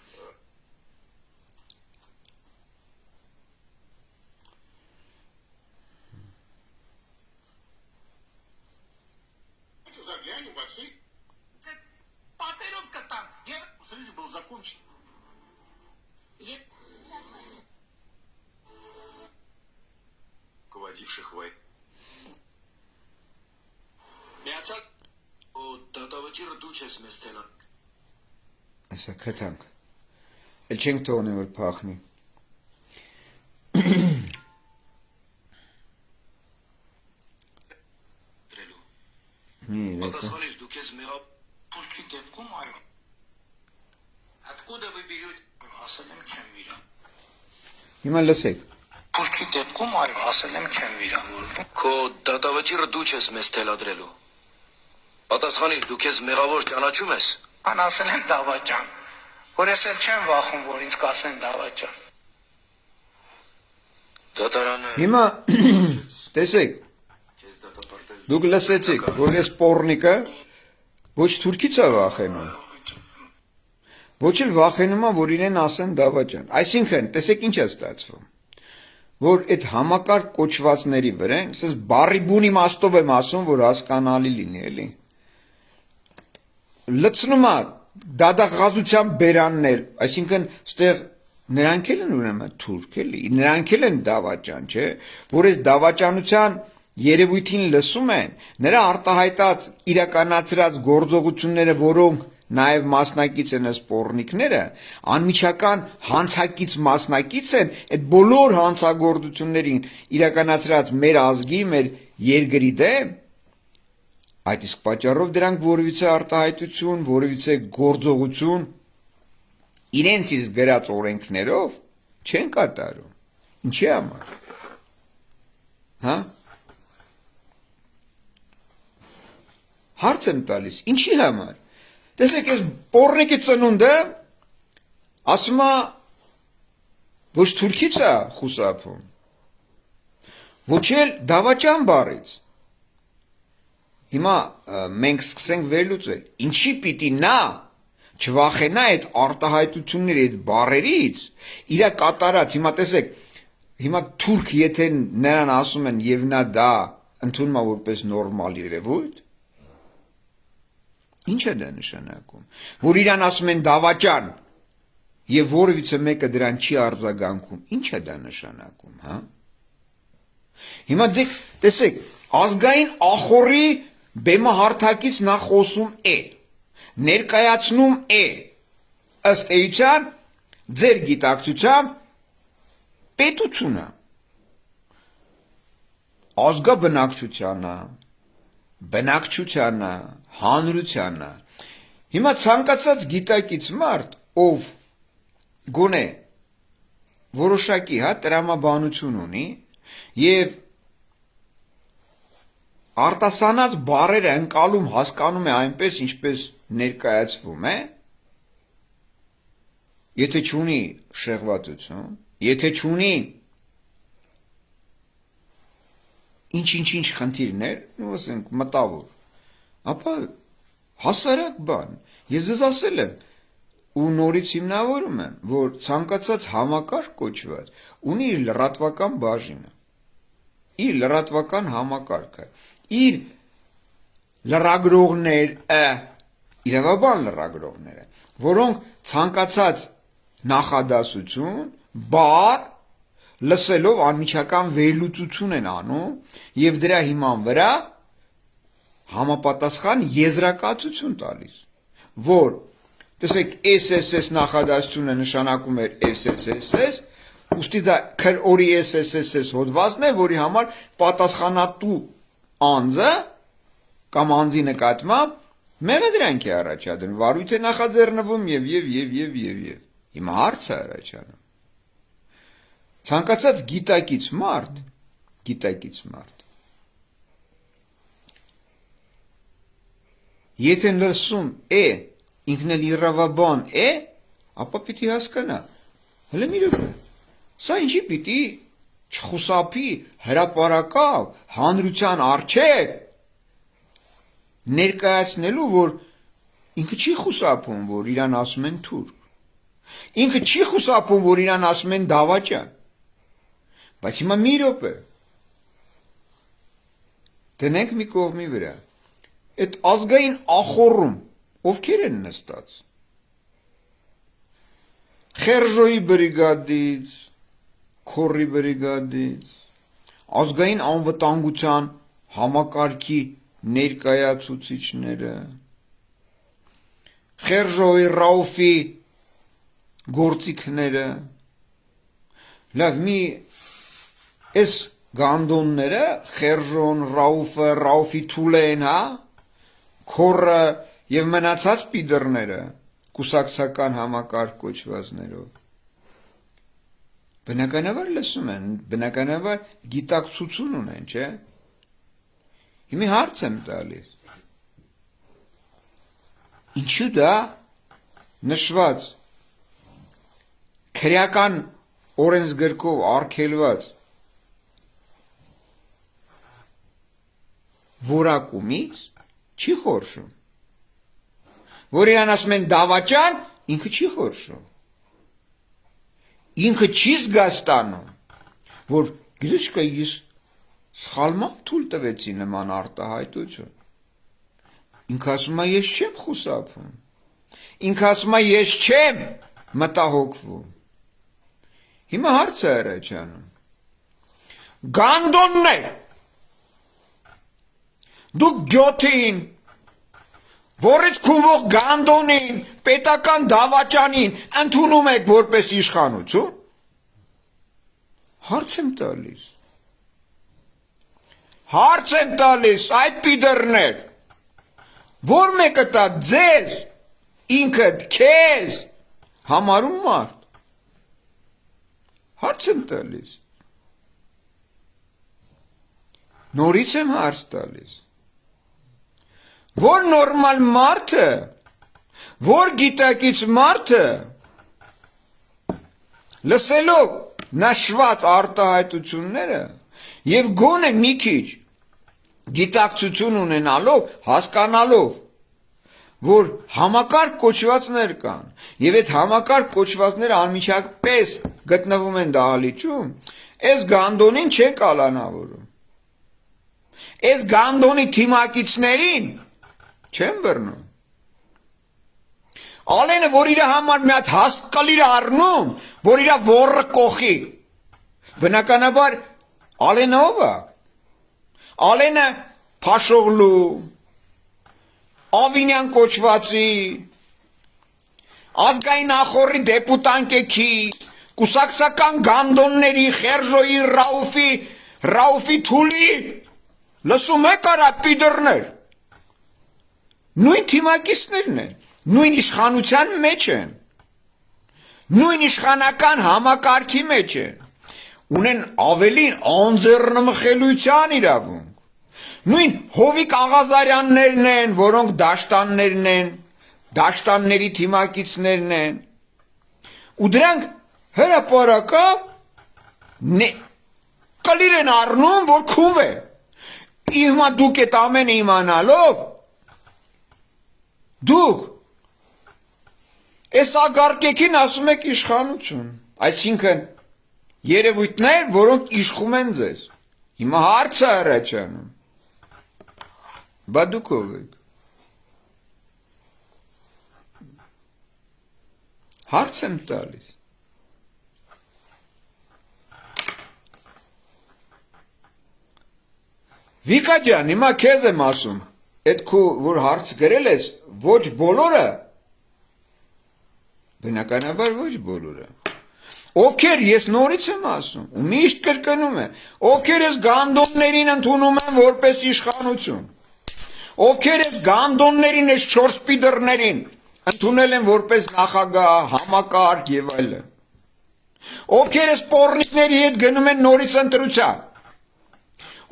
давайте заглянем во все. պատերով կտան եւ Союз был закончен. Руководивших войн. միացած ու դատավճիռը դու չես մեզ թելա Ասա քթանք։ Էլ չենք թողնի որ փախնի։ գրելու Մի րոպե։ պատասխանիր դու քեզ մեղա փուլքի դեպքում այո откуда вы берете ասել եմ չեմ վիրա Հիմա լսեք։ փուլքի դեպքում այո ասել եմ չեմ վիրավորվում քո դատավճիռը դու չես մեզ թելադրելու պատասխանիր դու քեզ մեղավոր ճանաչում ես ան ասել եմ դավաճան որ ես էլ չեմ վախում որ ինձ կասեն դավաճան դատարանը Հիմա տեսեք, Часть датапорталь. դուք լսեցիք, որ այս պորնիկը ոչ թուրքից է վախենում։ Ոչ էլ վախենում է, որ իրեն ասեն դավաճան։ Այսինքն, տեսեք ինչ է ստացվում։ Որ այդ համակարգ կոչվածների վրա, ասես բարի բուն իմաստով եմ ասում, որ հասկանալի լինի, էլի։ Լցնում է դադաղազության բերաններ, այսինքն ստեղ նրանք էլ են ուրեմն թուրք էլի, նրանք էլ են դավաճան, չէ, որ այս դավաճանության երևույթին լսում են, նրա արտահայտած իրականացրած գործողությունները, որոնք նաև մասնակից են այս պոռնիկները, անմիջական հանցակից մասնակից են այդ բոլոր հանցագործություններին իրականացրած մեր ազգի, մեր երկրի դեմ, այդ իսկ պատճառով դրանք որևիցե արտահայտություն, որևիցե գործողություն իրենց իսկ գրած օրենքներով չեն կատարում։ Ինչի համար։ Հա? Հարց եմ տալիս, ինչի համար։ Տեսեք, այս պոռնիկի ծնունդը ասում է ոչ թուրքից է խուսափում, ոչ էլ դավաճան բառից։ Հիմա մենք սկսենք վերլուծել, ինչի պիտի նա չվախենա այդ արտահայտությունների, այդ բառերից, իրա կատարած, հիմա տեսեք, հիմա թուրք եթե նրան ասում են եւ նա դա ընդունում է որպես նորմալ երևույթ, ինչ է դա նշանակում, որ իրան ասում են դավաճան եւ որևիցե մեկը դրան չի արձագանքում, ինչ է դա նշանակում, հա? Հիմա տեսեք, ազգային ախորի բեմահարթակից նա խոսում է, ներկայացնում է, ըստ էության, ձեր գիտակցությամբ պետությունը, ազգաբնակչությանը, բնակչությանը, հանրությանը, հիմա ցանկացած գիտակից մարդ, ով գոնե որոշակի հա տրամաբանություն ունի եւ արտասանած բառերը ընկալում հասկանում է այնպես ինչպես ներկայացվում է եթե չունի շեղվածություն եթե չունի ինչ խնդիրներ նույնիսկ ասենք մտավոր ապա հասարակ բան ես ձեզ ասել եմ ու նորից հիմնավորում եմ որ ցանկացած համակարգ կոչված ունի իր լրատվական բաժինը իր լրատվական համակարգը իր լրագրողները իրավաբան լրագրողները որոնք ցանկացած նախադասություն բառ լսելով անմիջական վերլուծություն են անում եւ դրա հիման վրա համապատասխան եզրակացություն տալիս որ տեսեք SSS նախադասությունը նշանակում էր SSS ուստի դա քրօրի SSS հոդվածն է որի համար պատասխանատու անձը կամ անձի նկատմամբ մեղադրանք է առաջադրում վարույթ է նախաձեռնվում եւ հիմա հարց է առաջանում ցանկացած գիտակից մարդ եթե լսում է ինքն էլ իրավաբան է ապա պիտի հասկանա հələ մի րոպե սա ինչի պիտի չխուսափի հրապարակավ հանրության առջև ներկայացնելու, որ ինքը չի խուսափում, որ իրան ասում են թուրք։ Ինքը չի խուսափում, որ իրան ասում են դավաճան։ Բայց հիմա մի րոպե։ Դնենք մի կողմի վրա։ Այդ ազգային ախոռում ովքեր են նստած։ Խերժոյի բրիգադից, Քորի բրիգադից, ազգային անվտանգության համակարգի ներկայացուցիչները, Խերժոյի Ռաուֆի գործիքները, լավ մի այս գանդոնները, Խերժոն, Ռաուֆը, Ռաուֆի Թուլեն, հա, Քորը եւ մնացած պիդերները, կուսակցական համակարգ կոչվածներով։ Բնականաբար լսում են, բնականաբար գիտակցություն ունեն, չէ՞։ Հիմա հարց եմ տալիս։ Ինչու դա նշված քրեական օրենսգրքով արգելված որակումից չի խորշում։ Որ իրան ասում են դավաճան, ինքը չի խորշում։ Ինքը չի զգաստանում, որ գիտես կա ես սխալմամբ թույլ տվեցի նման արտահայտություն։ Ինքը ասում է ես չեմ խուսափում։ Ինքը ասում է ես չեմ մտահոգվում։ Հիմա հարցը առաջանում։ Գանդոններ դուք գյոթին որից քունվող գանդոնին, պետական դավաճանին ընդունում եք որպես իշխանություն։ Հարց եմ տալիս։ Հարց եմ տալիս այդ պիդերներ, որ մեկը տա ձեզ, ինքդ քեզ համարում մարդ։ Հարց եմ տալիս։ Նորից եմ հարց տալիս։ Որ նորմալ մարդը, որ գիտակից մարդը, լսելով նշված արտահայտությունները եւ գոնե մի քիչ գիտակցություն ունենալով, հասկանալով, որ համակարգ կոչվածներ կան եւ այդ համակարգ կոչվածները անմիջապես գտնվում են դահլիճում, այս գանդոնին չեն կալանավորում։ Այս գանդոնի թիմակիցներին չեմ բռնում։ Ալենը, որ իր համար մի հատ հասկալիր առնում, որ իր ոռը կողի։ Բնականաբար Ալենը ով է։ Ալենը Փաշօղլու, Ավինյան կոչվածի, ազգային ախոռի դեպուտանկեքի, կուսակցական գանդոնների, Խերժոյի, Ռաուֆի Թուլի, լսում եք արա պիդերներ։ Նույն թիմակիցներն են, նույն իշխանության մեջ են, նույն իշխանական համակարգի մեջ են, ունեն ավելին անձեռնմխելիության իրավունք, նույն Հովիկ Աղազարյաններն են, որոնք դաշտաններն են, դաշտանների թիմակիցներն են, ու դրանք հրապարակավ կլիր են առնում, որ քուվ է, հիմա դուք այդ ամենը իմանալով, դուք այս ագարկեքին ասում եք իշխանություն, այսինքն երևույթներ, որոնք իշխում են ձեզ։ Հիմա հարցը առաջանում։ Բա դուք ով եք։ Հարց եմ տալիս։ Վիկա ջան, հիմա քեզ եմ ասում, այդ քո որ հարց գրել ես, ոչ բոլորը, բնականաբար ոչ բոլորը, ովքեր ես նորից եմ ասում, ու միշտ կրկնում եմ, ովքեր ես գանդոններին ընդունում են որպես իշխանություն, ովքեր ես գանդոններին ես 4 պիդերներին ընդունել են որպես նախագահ, համակարգ եւ այլն, ովքեր ես պոռնիկների հետ գնում են նորից ընտրության,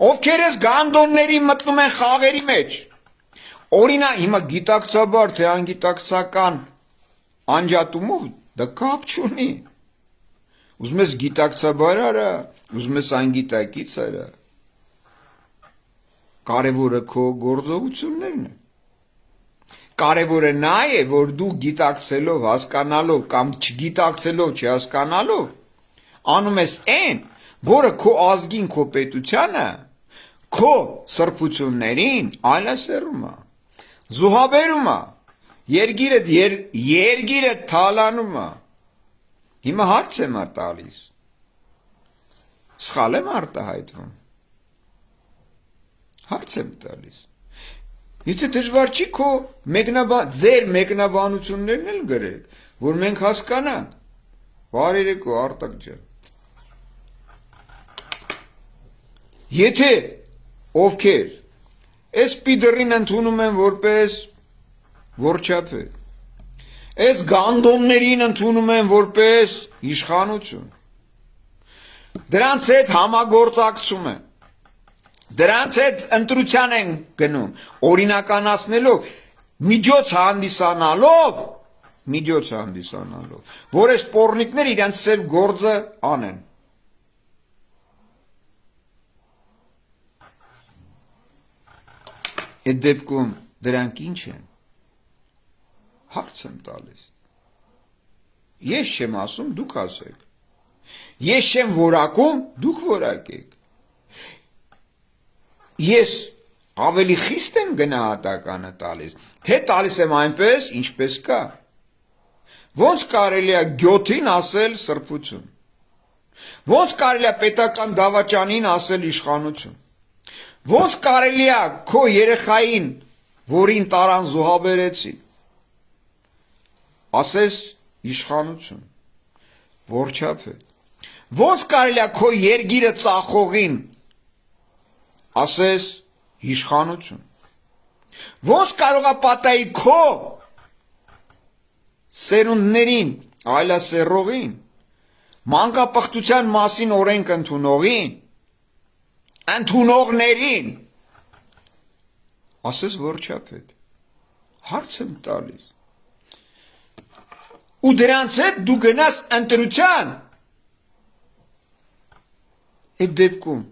ովքեր ես գանդոնների մտնում են խաղերի մեջ, օրինակ հիմա գիտակցաբար թե անգիտակցական անջատումով դա կապ չունի, ուզում ես գիտակցաբար արա, ուզում ես անգիտակից արա, կարևորը քո գործողություններն են, Կարևորը նա է, որ դու գիտակցելով, հասկանալով կամ չգիտակցելով, չհասկանալով անում ես այն, որը քո ազգին, քո պետությանը, քո սրբություններին այլասերում է, զուհաբերում է, երգիրը թալանում է։ Հիմա հարց եմ տալիս, սխալ եմ արտահայտվում, հարց եմ տալիս, եթե դժվար չի քո ձեր մեկնաբանություններն էլ գրեք, որ մենք հասկանանք, բարերեկո Արտակ ջան, եթե ովքեր այս պիդրին ընդունում են որպես որչապետ, այս գանդոններին ընդունում են որպես իշխանություն, դրանց հետ համագործակցում են, դրանց հետ ընտրության են գնում, օրինականացնելով, միջոց հանդիսանալով, որ այս պոռնիկներ իրենց սև գործը անեն։ Այդ դեպքում դրանք ինչ են, հարց եմ տալիս, ես չեմ ասում, դուք ասեք, ես չեմ որակում, դուք որակեք, ես ավելի խիստ եմ գնահատականը տալիս, թե տալիս եմ այնպես, ինչպես կա, ոնց կարելի է գյոթին ասել սրբություն, ոնց կարելի է պետական դավաճանին ասել իշխանություն, ոնց կարելի է քո երեխային, որին տարան զոհաբերեցին, ասես իշխանություն, որչապետ, ոնց կարելի է քո երգիրը ծախողին, ասես իշխանություն, ոնց կարող է պատահի քո սերունդներին, այլասերողին, մանկապղտության մասին օրենք ընդունողներին, ասես որչապետ, հարց եմ տալիս, ու դրանց հետ դու գնաս ընտրության, այդ դեպքում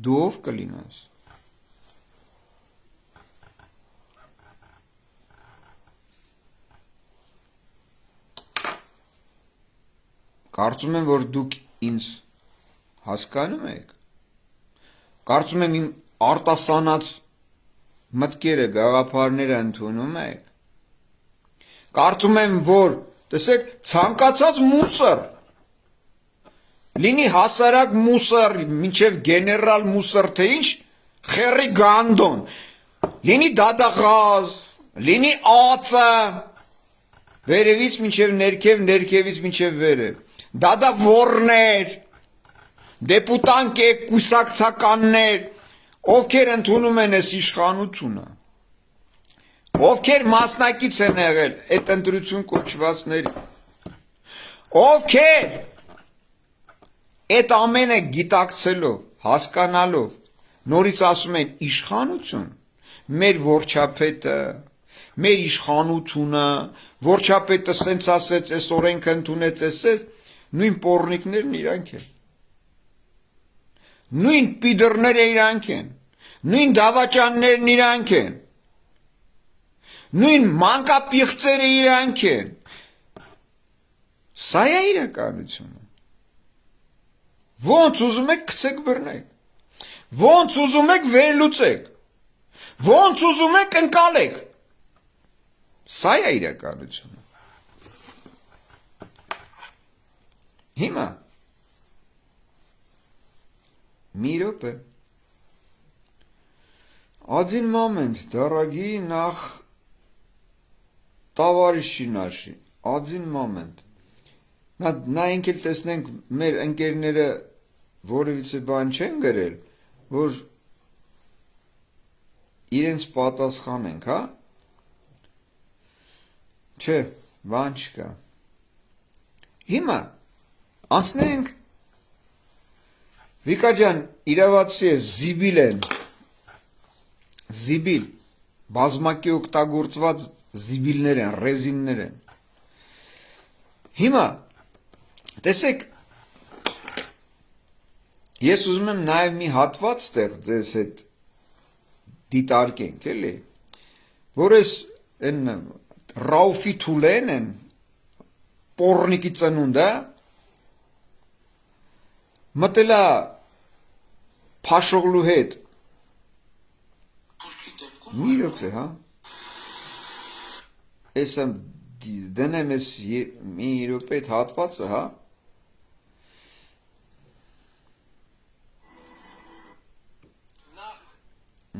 դու ով կլինես, կարծում եմ, որ դուք ինձ հասկանում եք, կարծում եմ իմ արտասանած մտքերը, գաղափարները ընդունում եք, կարծում եմ, որ, տեսեք, ցանկացած մուսր, լինի հասարակ մուսր, մինչև գեներալ մուսր, թե ինչ, խերի գանդոն, լինի դադախազ, լինի ածը, վերևից մինչև ներքև, ներքևից մինչև վերև, դադավորներ, դեպուտանք կուսակցականներ, ովքեր ընդունում են այս իշխանությունը, ովքեր մասնակից են եղել այդ ընտրություն կոչվածների, ովքեր այդ ամենը գիտակցելով, հասկանալով, նորից ասում են իշխանություն, մեր որչապետը, մեր իշխանությունը, որչապետը սենց ասեց, այս օրենքը ընդունեց, այս, նույն պոռնիկներն իրանք են, նույն պիդրները իրանք են, նույն դավաճաններն իրանք են, նույն մանկապիղծերը իրանք են, սա է իրականությունը, ոնց ուզում եք գցեք բռնեք, ոնց ուզում եք վերլուծեք, ոնց ուզում եք ընկալեք, սա է իրականությունը, հիմա, մի րոպե, один момент, дорогие տավարիշի նաշի, один moment, նայենք էլ տեսնենք մեր ընկերները որևիցե բան չեն գրել, որ իրենց պատասխանենք, հա? Չէ, բան չկա, հիմա, անցնենք Վիկա ջան, իրավացի է, զիբիլ են, զիբիլ, բազմակի օգտագործված զիբիլներ են, ռեզիններ են, հիմա, տեսեք, ես ուզում եմ նաև մի հատված տեղ ձեզ հետ դիտարկենք, էլի, որ էս են Ռաուֆի Թուլեն են պորնիկի ծնունդը մտելա Փաշօղլու հետ մի րոպե, հա Էսը դնեմ ես մի րոպե այդ հատվածը, հա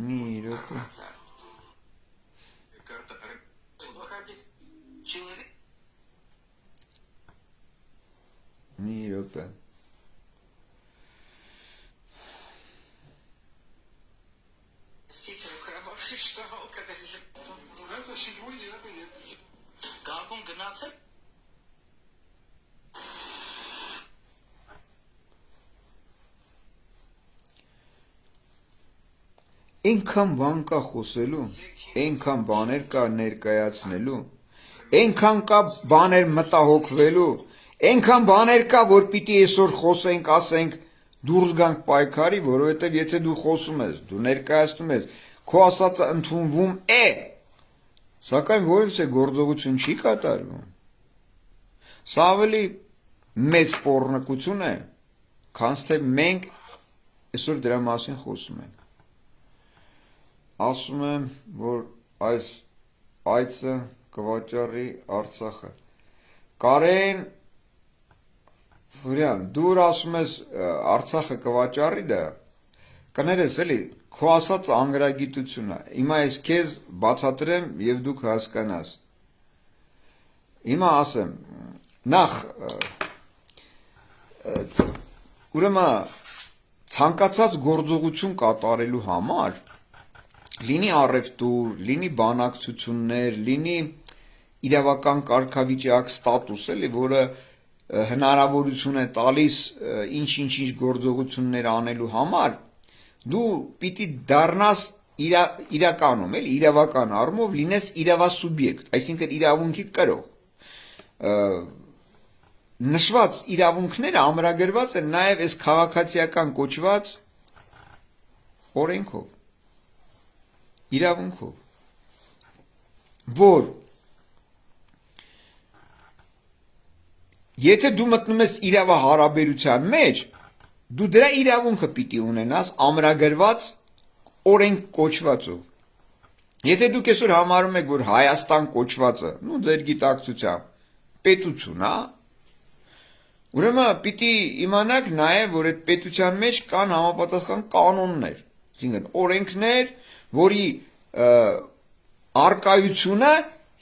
մի րոպե մի րոպե Это 7-9 лет. Գարբուն գնացել Այնքան բան կա խոսելու, այնքան բաներ կա ներկայացնելու, այնքան կա բաներ մտահոգվելու, այնքան բաներ կա, որ պիտի այսօր խոսենք, ասենք, դուրս գանք պայքարի, որովհետև եթե դու խոսում ես, դու ներկայացնում ես, քո ասածը ընդունվում է, սակայն որևէ գործողություն չի կատարվում։ Սա ավելի մեծ պոռնկություն է, քան թե մենք այսօր դրա մասին խոսում ենք։ Ասում եմ, որ այս այցը կվաճառի Արցախը։ Կարեն Ֆուրյան, դու ասում ես Արցախը կվաճառի դա, կներես էլի, քո ասած անգրագիտությունը։ Հիմա ես քեզ բացատրեմ եւ դուք հասկանաս։ Հիմա ասեմ, նախ ուրեմն ցանկացած գործողություն կատարելու համար լինի առևտուր, լինի բանակցություններ, լինի իրավական կարգավիճակ, ստատուս էլի, որը հնարավորություն է տալիս ինչ գործողություններ անելու համար, դու պիտի դառնաս իրականում, էլի, իրավական առումով լինես իրավասուբյեկտ, այսինքն իրավունքի կրող։ Նշված իրավունքները ամրագրված են նաև այս քաղաքացիական կոչված օրենքով, իրավունքով, որ եթե դու մտնում ես իրավահարաբերության մեջ, դու դրա իրավունքը պիտի ունենաս ամրագրված օրենք կոչվածով։ Եթե դուք այսօր համարում եք, որ Հայաստան կոչվածը, ձեր գիտակցությամբ, պետություն, հա, ուրեմն պիտի իմանաք նաև, որ այդ պետության մեջ կան համապատասխան կանոններ, այսինքն օրենքներ, որի արկայությունը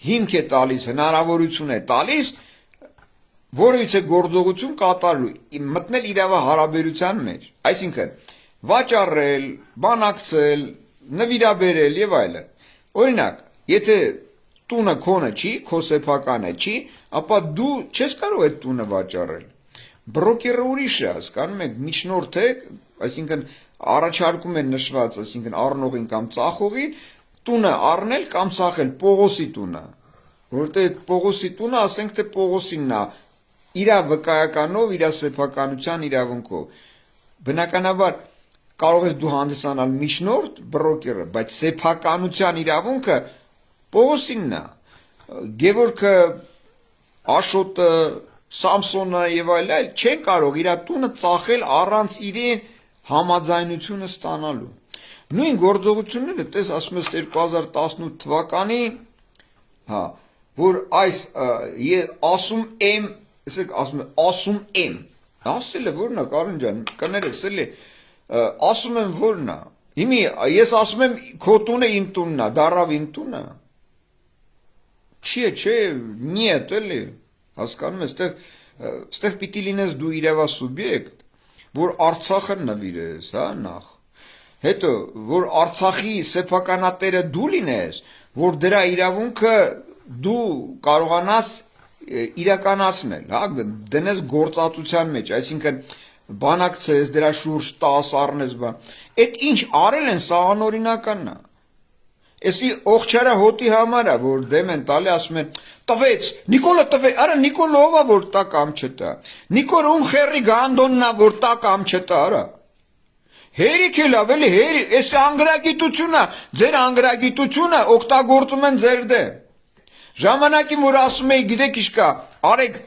հիմք է տալիս, հնարավորություն է տալիս, որևիցե գործողություն կատարելու, մտնել իրավահարաբերության մեջ, այսինքն վաճառել, բանակցել, նվիրաբերել եւ այլն։ Օրինակ, եթե տունը քոնը չի, քո սեփականը չի, ապա դու չես կարող այդ տունը վաճառել։ Բրոկերը ուրիշ է, հասկանում եք, միջնորդ է, այսինքն առաջարկում են նշված, այսինքն առնողին կամ ծախողին տունը առնել կամ ծախել Պողոսի տունը, որտեղ այդ Պողոսի տունը, ասենք թե Պողոսինն է, իր վկայականով, իր սեփականության իրավունքով։ Բնականաբար կարող ես դու հանդիսանալ միջնորդ բրոկերը, բայց սեփականության իրավունքը Պողոսինն է։ Գևորգը, Աշոտը, Սամսոնը եւ այլն չեն կարող իր տունը ծախել առանց իրեն համաձայնությունը ստանալու։ Նույն գործողությունները, տես ասում ես 2018 թվականին, հա, որ այս ասում եմ, ասեք ասում եմ, ասելը որն է Կարեն ջան, կներես էլի, ասում եմ որն է։ Հիմի ես ասում եմ քո տունը իմ տունն է, դարավ իմ տունը։ Չէ, նիետ էլի, հասկանում ես, ստեղ պիտի լինես դու իրավասուբյեկտ, որ Արցախը նվիրես, հա, նախ։ Հետո, որ Արցախի սեփականատերը դու լինես, որ դրա իրավունքը դու կարողանաս իրականացնել, հա, դնես գործածության մեջ, այսինքն բանակցես, դրա շուրջ տաս առնես բան։ Այդ ինչ արել են, սա անօրինականն է։ Էսի օղչարա հոտի համար է, որ դեմ են տալի, ասում են, տվեց, Նիկոլը տվեց, արա Նիկոլը ով է, որ տա կամ չտա, Նիկոլը ում խերի գանդոնն է, որ տա կամ չտա, արա։ Հերիք է լավ, էլի հերիք, այս անգրագիտությունը, ձեր անգրագիտությունը օգտագործում են ձեր դեմ։ Ժամանակին որ ասում էի, գիտեք ինչ կա, արեք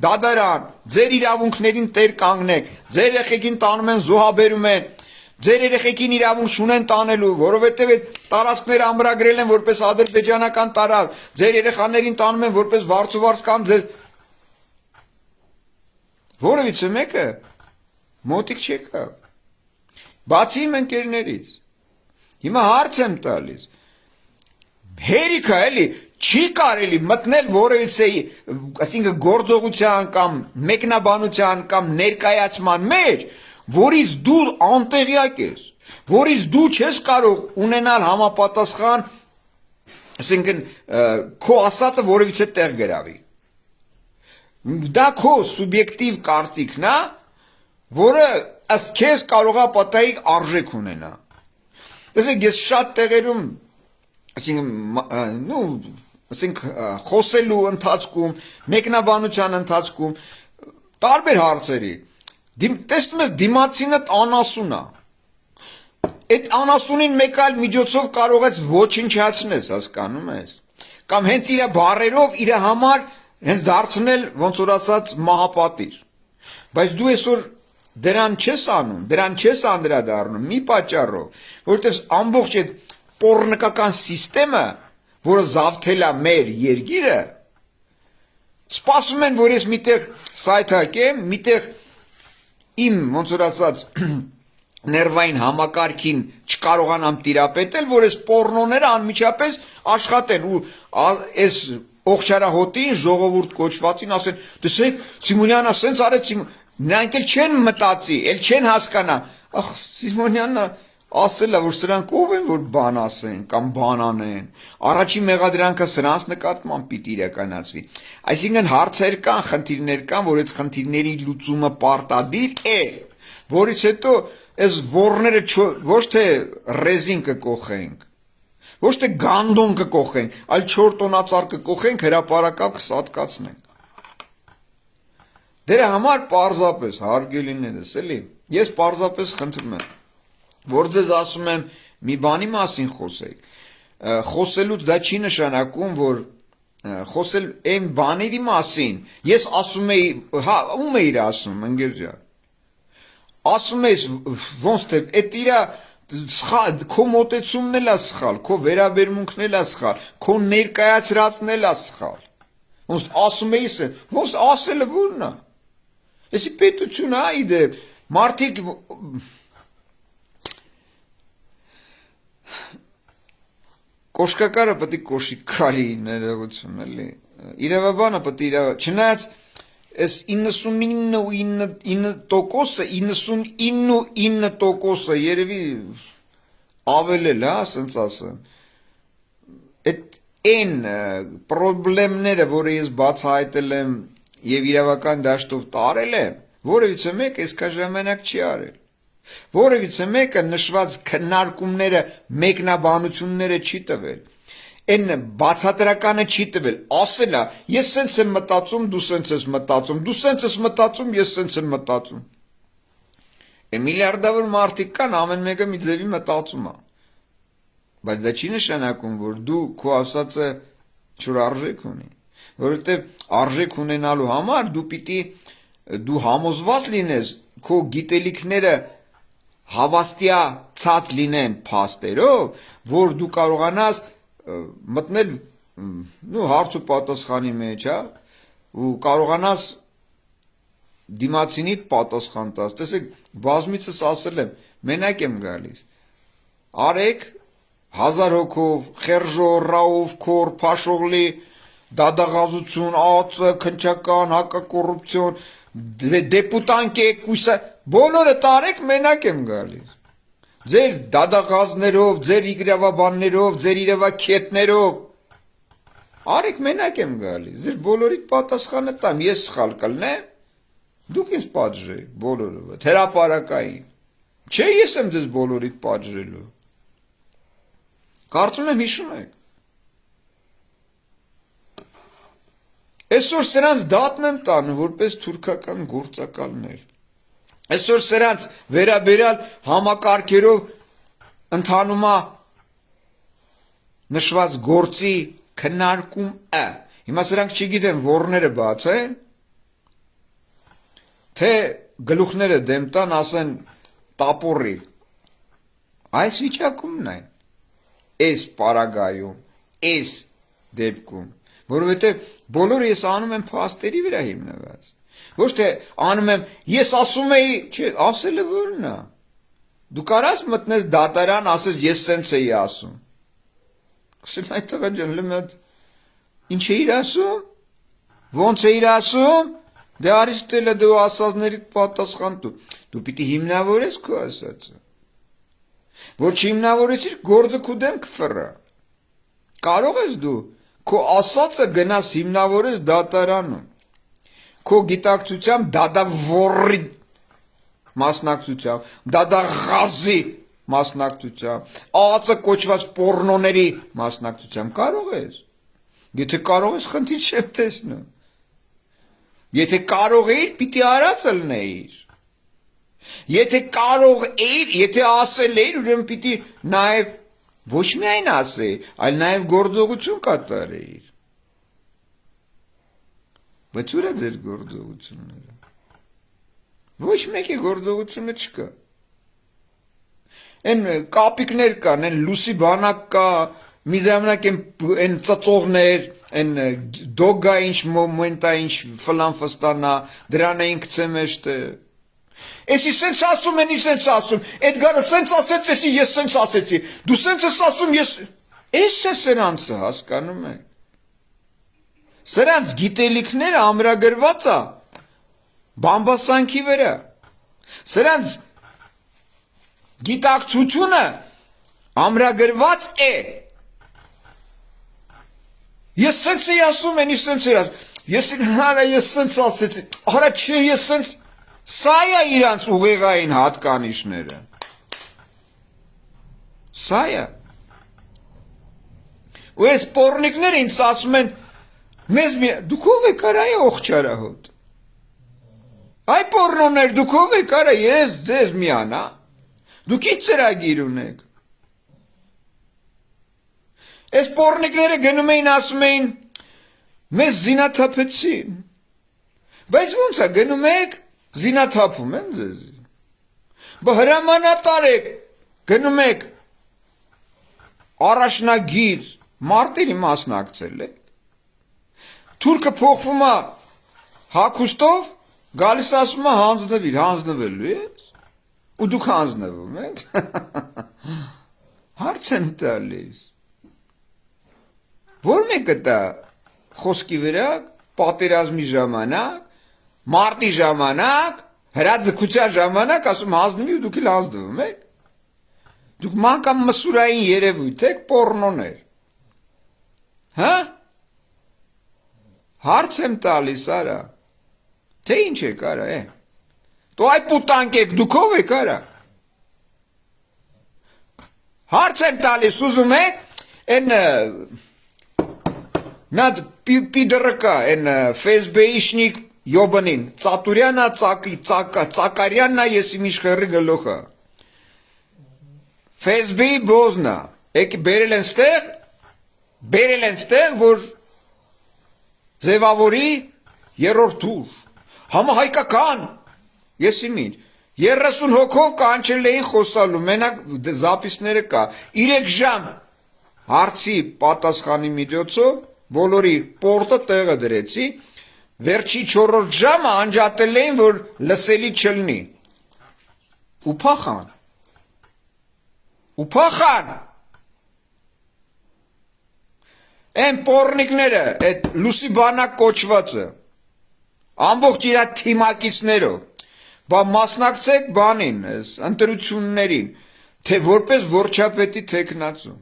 դադարան, ձեր իրավունքներին տեր կանգնեք, ձեր երեխեքին տանում են զոհաբերում են, ձեր երեխեքին իրավունք չունեն տանելու, որովհետև այդ տարածքները ամրագրել են որպես ադրբեջանական տարածք, ձեր երեխաներին տանում են որպես վարձուվարձ կամ ձեզ որևիցե մեկը մոտիկ չեկավ։ Բացի իմ ընկերներից։ Հիմա հարց եմ տալիս։ Հերիքա էլի չի կարելի մտնել որևիցե, ասինքն գործողության կամ մեկնաբանության կամ ներկայացման մեջ, որից դու անտեղյակ ես, որից դու չես կարող ունենալ համապատասխան, ասինքն քո ասածը որևիցե տեղ գրավի։ Դա քո սուբյեկտիվ կարծիքն է, որը ըստ քեզ կարողա պատահի արժեք ունենա։ Տեսեք, ես շատ տեղերում, ասինքն խոսելու ընթացքում, մեկնաբանության ընթացքում, տարբեր հարցերի, տեսնում ես դիմացինդ անասուն է։ Այդ անասունին մեկ այլ միջոցով կարող ես ոչնչացնես, հասկանում ես։ Կամ հենց իր բառերով իր համար հենց դարձնել ոնց որ ասած մահապատիժ։ Բայց դու այսօր դրան չես անում, դրան չես անդրադառնում մի պատճառով, որովհետև ամբողջ այդ պոռնկական սիստեմը, որը զավթել է մեր երկիրը, սպասում են, որ ես միտեղ սայթ հակեմ, միտեղ իմ ոնց որ ասած ներվային համակարգին չկարողանամ տիրապետել, որ այս պոռնոները անմիջապես աշխատեն ու այս օղչարահոտին ժողովուրդ կոչվածին ասեն, տեսեք, Սիմոնյանը սենց արեց, նրանք էլ չեն մտածի, էլ չեն հասկանա, ախ, Սիմոնյանը ասել է, որ սրանք ով են, որ բան ասեն կամ բան անեն, առաջին մեղադրանքը սրանց նկատմամբ պիտի իրականացվի։ Այսինքն հարցեր կան, խնդիրներ կան, որ այդ խնդիրների լուծումը պարտադիր է, որից հետո այս ոռները ոչ թե ռեզին կկոխենք, ոչ թե գանդոն կկոխենք, այլ 4 տոնածառ կկոխենք, հրապարակավ կսատկացնենք։ Դրա համար պարզապես հարգելիներս, էլի, ես պարզապես խնդրում եմ, որ ձեզ ասում եմ մի բանի մասին խոսեք, խոսելուց դա չի նշանակում, որ խոսել այն բաների մասին, ես ասում էի, ում էիր ասում, ընկեր ջան, ասում ես, ոնց թե, այդ իրա քո մոտեցումն էլ է սխալ, քո վերաբերմունքն էլ է սխալ, քո ներկայացրածն էլ է սխալ, ոնց ասում էիս, ոնց ասելը որն է, Եսի պետություն է իդե, մարդիկ կոշկակարը պտի կոշի կարի ներողություն, էլի, իրավաբանը պտի չնայած այս 99% երևի ավելել, սենց ասեմ, այդ այն պրոբլեմները, որը ես բացահայտել եմ և իրավական դաշտով տարել եմ, որևիցե մեկը այսքան ժամանակ չի արել, որևիցե մեկը նշված քննարկումները, մեկնաբանությունները չի տվել, այն բացատրականը չի տվել, ասել է, ես սենց եմ մտածում, դու սենց ես մտածում, դու սենց ես մտածում, ես սենց եմ մտածում, միլիարդավոր մարդիկ կան, ամեն մեկը մի ձևի մտածում է, բայց դա չի նշանակում, որ դու քո ասածը չոր արժեք ունի, որովհետև արժեք ունենալու համար դու համոզված լինես, քո գիտելիքները հավաստիացած լինեն փաստերով, որ դու կարողանաս մտնել հարց ու պատասխանի մեջ, ու կարողանաս դիմացինիդ պատասխան տաս, տեսեք, բազմիցս ասել եմ, մենակ եմ գալիս, արեք 1000 հոգով, խերժոր, ռաուվ, քոր, փաշողլի, դադաղազություն, ԱԱՑ, քնչական, հակակոռուպցիոն, դեպուտանք եք, բոլորը տարեք մենակ եմ գալիս, ձեր դադաղազներով, ձեր իրավաբաններով, ձեր իրավաքետներով, արեք մենակ եմ գալիս, ձեր բոլորիդ պատասխանը տամ, ես սխալ կլնեմ, դուք ինձ պատժեք, բոլորովը, հրապարակային, չէ ես եմ ձեզ բոլորիդ պատժելու, կարծում եմ հիշում եք, այսօր սրանց դատն եմ տանում, որպես թուրքական գործակալներ, Այսօր սրանց վերաբերյալ համակարգերով ընթանում է նշված գործի քննարկում է։ Հիմա սրանք չգիտեն որները բացեն, թե գլուխները դեմ տան ասեն տապորի։ Այս վիճակումն այն, այս պարագայում, այս դեպքում, որովհետև բոլորը ես անում եմ փաստերի վրա հիմնված։ Ոչ թե անում եմ, ես ասում էի, չէ, ասելը որն է։ Դու կարաս մտնես դատարան, ասես ես սենց էի ասում։ Ասեմ այդ տղա ջան, լմդ, ինչ էիր ասում, ոնց էիր ասում, դե Արիստոտելը դու ասածներիդ պատասխան դու պիտի հիմնավորես քո ասածը, որ չհիմնավորեցիր գործը քո դեմ կֆռա, կարող ես դու քո ասածը գնաս հիմնավորես դատարանում, քո գիտակցությամբ դադավորի մասնակցությամբ, դադաղազի մասնակցությամբ, ԱԱԾ կոչված պորնոների մասնակցությամբ կարող ես, եթե կարող ես խնդիր չեմ տեսնում, եթե կարող էիր, պիտի արած լնեիր, եթե կարող էիր, եթե ասել էիր, ուրեմն պիտի նաև ոչ միայն ասեիր, այլ նաև գործողություն կատարեիր, բայց ուր է ձեր գործողությունները, ոչ մեկի գործողությունը չկա, են կապիկներ կան, են լուսի բանակ կա, մի ժամանակ են ծծողներ, են դոգա ինչ մոմենտա ինչ ֆլան ֆստանա, դրան էին գցեմ էշտե, էսի սենց ասում են, սենց ասում, Էդգարը սենց ասեց, էսի ես սենց ասեցի, դու սենց ես ասում, ես, էս է սրանցը հասկանում եք, սրանց գիտելիքները ամրագրված է, բամբասանքի վրա, սրանց գիտակցությունը ամրագրված է, ես սենց էի ասում, ենի սենց էր ասում, ես սենց ասեցի, արա չէ, ես սենց, սա է իրանց ուղեղային հատկանիշները, սա է, ու ես պորնիկները ինձ ասում են, դուք ով եք արա է ողջարահոտ, այ պորնոներ դուք ով եք արա, ես ձեզ միանա, դուք ինչ ծրագիր ունեք, Այս պորնիկները գնում էին ասում էին, մեզ զինաթափեցին, բայց ոնց է գնում եք, զինաթափում են ձեզ, բա հրամանատար եք, գնում եք, առաջնագիր, մարտերի մասնակցել եք, թուրքը փոխվում է հագուստով, գալիս ասում է հանձնվիր, հանձնվելու ես, ու դուք հանձնվում եք, հարց եմ տալիս, Որ մեկը դա խոսքի վրա, պատերազմի ժամանակ, մարտի ժամանակ, հրաձգության ժամանակ, ասում հանձնվի ու դուք էլ հանձնվում եք, դուք մանկամ մսուրային երևույթ եք, պորնոներ, հա, հարց եմ տալիս արա, թե ինչ եք արա, տո այ պուտանք եք, դուք ով եք արա, հարց եմ տալիս, ուզում եք, են Նад պիդրկա են ֆեյսբեիշնիկ յոբանին ծատուրյանա ծակարյանա ես իմ իշխերի գլոխը ֆեյսբեի բոզնա եք բերել են ստեղ որ ձևավորի երրորդ տուր համահայկական ես իմին 30 հոգով կանչել էին խոսալու մենակ զապիսները կա 3 ժամ հարցի պատասխանի միջոցով բոլորի պորտը տեղը դրեցի, վերջի 4-րդ ժամը անջատել էին, որ լսելի չլնի։ Ու փախան։ Են պորնիկները, այդ լուսի բանակ կոչվածը, ամբողջ իրա թիմակիցներով, բա մասնակցեք բանին, ընտրություններին, թե որպես որչապետի թեկնածու։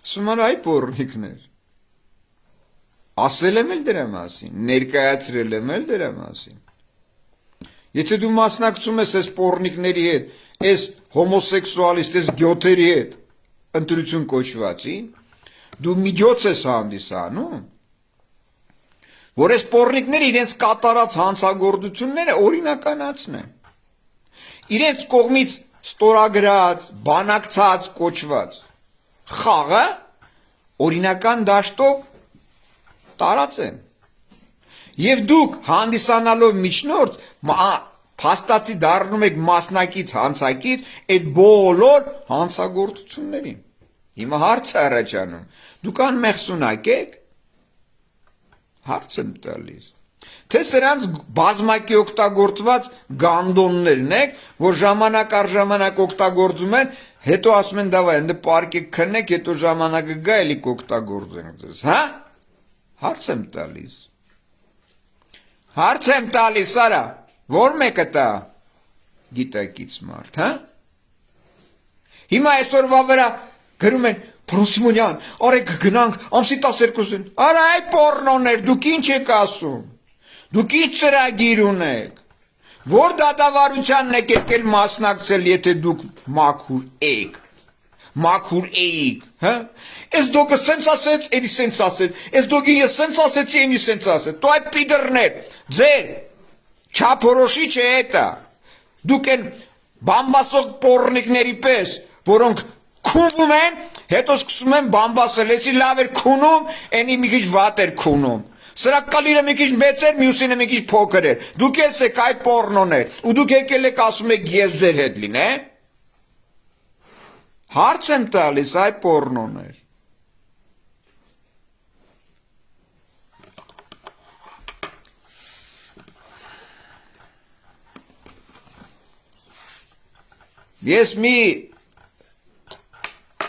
Սուման այ պորնիկներ, ասել եմ էլ դրա մասին, ներկայացրել եմ էլ դրա մասին։ Եթե դու մասնակցում ես այս պորնիկների հետ, այս հոմոսեքսուալիստ, այս գյոթերի հետ, ընտրություն կոչվածին, դու միջոց ես հանդիսանում, որ այս պոռնիկները իրենց կատարած հանցագործությունները օրինականացնեն։ Իրենց կողմից ստորագրած, բանակցած, կոչված խաղը օրինական դաշտով տարածեն։ Եվ դուք հանդիսանալով միջնորդ փաստացի դառնում եք մասնակից հանցակից այդ բոլոր հանցագործություններին։ Հիմա հարց է առաջանում, դուք անմեղսունակ եք, հարց եմ տալիս, թե սրանց բազմակի օգտագործված գանդոններն եք, որ ժամանակ առ ժամանակ օգտագործում են, հետո ասում են դավայ, ընդ պարկեք քննեք, հետո ժամանակը գա, էլի կօգտագործենք ձեզ, հա? Հարց եմ տալիս։ Հարց եմ տալիս, արա, որ մեկը տա գիտակից մարդ, հա? Հիմա այսօրվա վրա գրում են Պրոսիմոնյան, արեք գնանք ամսի 12-ին, արա այ պոռնոներ, դուք ինչ եք ասում, դուք ինչ ծրագիր ունեք, որ դատավարությանն եք եկել մասնակցել, եթե դուք մաքուր էիք, հա? Այս դոգը սենց ասեց, էլի սենց ասեց, այս դոգի ես սենց ասեցի, էնի սենց ասեց, դու այ պիդրներ, ձեր չափորոշիչ է էտա, դուք են բամբասող պոռնիկների պես, որոնք քունվում են, հետո սկսում են բամբասել, էսի լավ էր քունում, էնի մի քիչ վատ էր քունում, սրա կալիրը մի քիչ մեծ էր, մյուսինը մի քիչ փոքր էր, դուք ես եք այ պոռնոներ, ու դուք եկել եք ասում եք ես ձեր հետ լինեմ, հարց եմ տալիս այ պոռնոներ։ Ես մի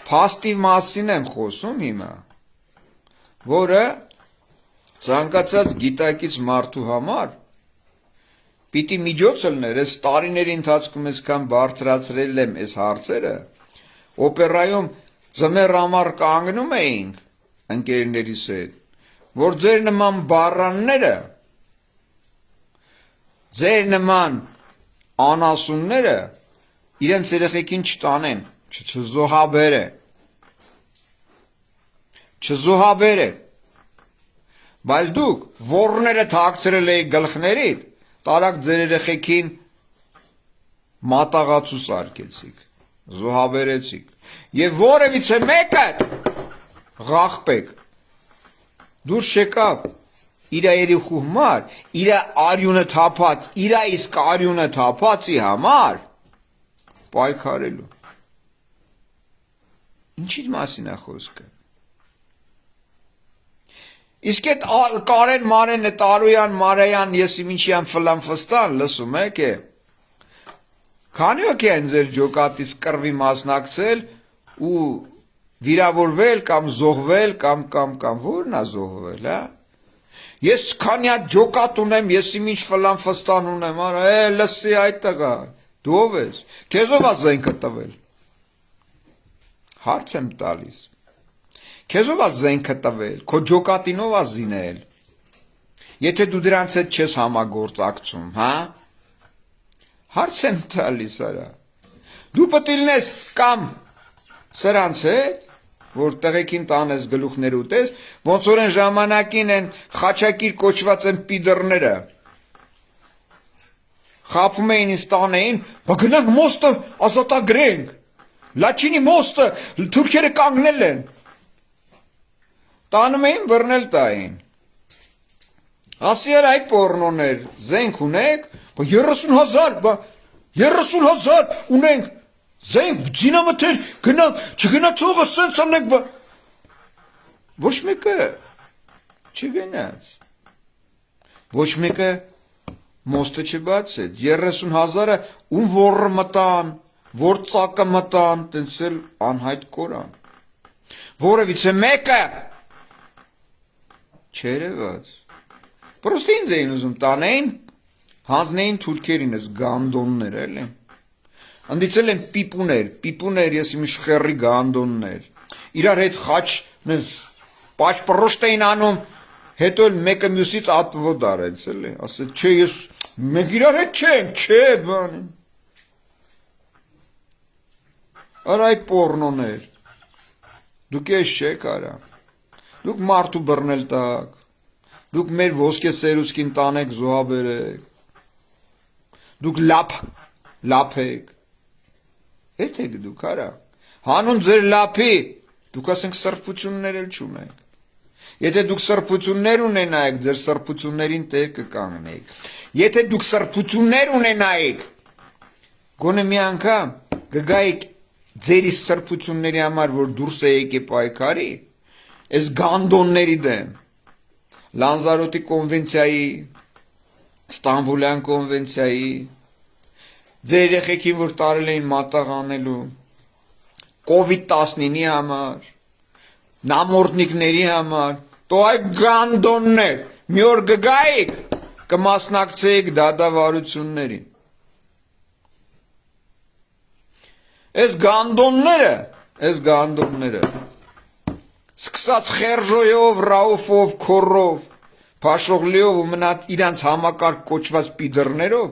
փաստի մասին եմ խոսում հիմա, որը ցանկացած գիտակից մարդու համար պիտի միջոց լներ, այս տարիների ընթացքում այսքան բարձրացրել եմ այս հարցերը, օպերայում ձմեռ ամառ կանգնում էինք ընկերներիս հետ, որ ձեր նման բառանները, ձեր նման անասունները իրենց երեխեքին չտանեն, չզոհաբերեն, բայց դուք ոռները թաքցրել եք գլխներիդ, տարակ ձեր երեխեքին մատաղացու սարքեցիք, զոհաբերեցիք, եւ որևիցե մեկը ղախպեք, դուրս չեկավ, իրա երեխու համար, իրա արյունը թափած, իրա իսկ արյունը թափածի համար պայքարելու։ Ինչի մասին է խոսքը։ Իսկ այդ Կարեն Մարենը, Տարոյան, Մարայան, եսի ինչի եմ ֆլան ֆստան, լսում եք է։ Քանի օք են ձեր ջոկատից կռվի մասնակցել ու վիրավորվել կամ զոհվել կամ որն է զոհվել, հա։ Ես քանի հատ ջոկատ ունեմ, եսի ինչ ֆլան ֆստան ունեմ, արա, լսի այդ տղա, դու ով ես, քեզով է զենքը տվել։ Հարց եմ տալիս։ Քեզով է զենքը տվել, քո ջոկատինով է զինել։ Եթե դու դրանց հետ չես համագործակցում, հա? Հարց եմ տալիս, արա։ Դու պետք է լինես կամ սրանց հետ, որ տղեկին տանես գլուխներ ուտես, ոնց որ են ժամանակին են խաչակիր կոչված են պիդրները։ Խափում էին ինձ տանեին, բա գնանք մոստը ազատագրենք։ Լաչինի մոստը թուրքերը կանգնել են։ Տանում էին բռնել տային։ Ասի էր այ պոռնոներ, զենք ունեք, բա 30,000, բա 30,000 ունենք, զենք, ձինամթեր, գնանք, չգնացողը սենց անենք, բա ոչ մեկը չգնաց։ Ոչ մեկը մոստը չբացեց, 30,000-ը ում ոռը մտան, որ ծակը մտան, տենց էլ անհայտ կորան։ Որևիցե մեկը չերևաց։ Պրոստը ինձ էին ուզում տանեին, հանձնեին թուրքերինս գանդոններ, էլի։ Ընդիցել են պիպուներ, ես իմ շխերի գանդոններ։ Իրար հետ խաչ պաշպրոշտ էին անում, հետո էլ մեկը մյուսից ատվոդ արեց, էլի։ Ասեց, չէ, ես մենք իրար հետ չենք, չէ, բան։ Արա այ պոռնոներ, դուք ես չեք արա, դուք մարդու բռնել տակ, Դուք մեր ոսկե սերուսկին տանեք զոհաբերեք։ Դուք լափեք։ Հետ եք դուք արա։ Հանուն ձեր լափի դուք ասենք սրբություններ էլ չունեք։ Եթե դուք սրբություններ ունենայիք, ձեր սրբություններին տեր կկանգնեիք։ Եթե դուք սրբություններ ունենայիք, գոնե մի անգամ կգայիք ձերի սրբությունների համար, որ դուրս եկե պայքարի, այս գանդոնների դեմ, Լանզարոտի կոնվենցիայի, Ստամբուլյան կոնվենցիայի, ձեր երեխեքին, որ տարել էին մատաղ անելու, COVID-19-ի համար, նամորդնիկների համար, то այ գանդոններ, մի օր կգայիք, կմասնակցեիք դատավարություններին։ Այս գանդոնները, սկսած Խերժոյով, Ռաուֆով, Քորով, Փաշողլիով ու մնաց իրանց համակարգ կոչված պիդրներով,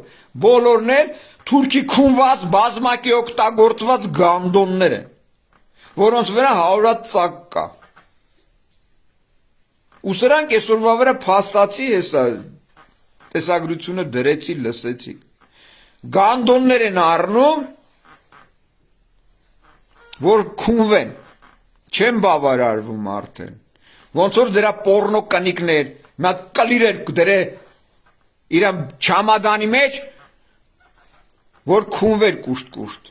բոլորն էլ թուրքի քունված բազմակի օգտագործված գանդոններ են, որոնց վրա 100 ծակ կա։ Ու սրանք այսօրվա վրա փաստացի հեսա տեսագրությունը դրեցի, լսեցի։ Գանդոններ են առնում, որ քունվեն, չեն բավարարվում արդեն։ Ոնց որ դրա պորնո կնիկներ, մի հատ կլիրեր դրե իր չամադանի մեջ, որ քունվեր կուշտ։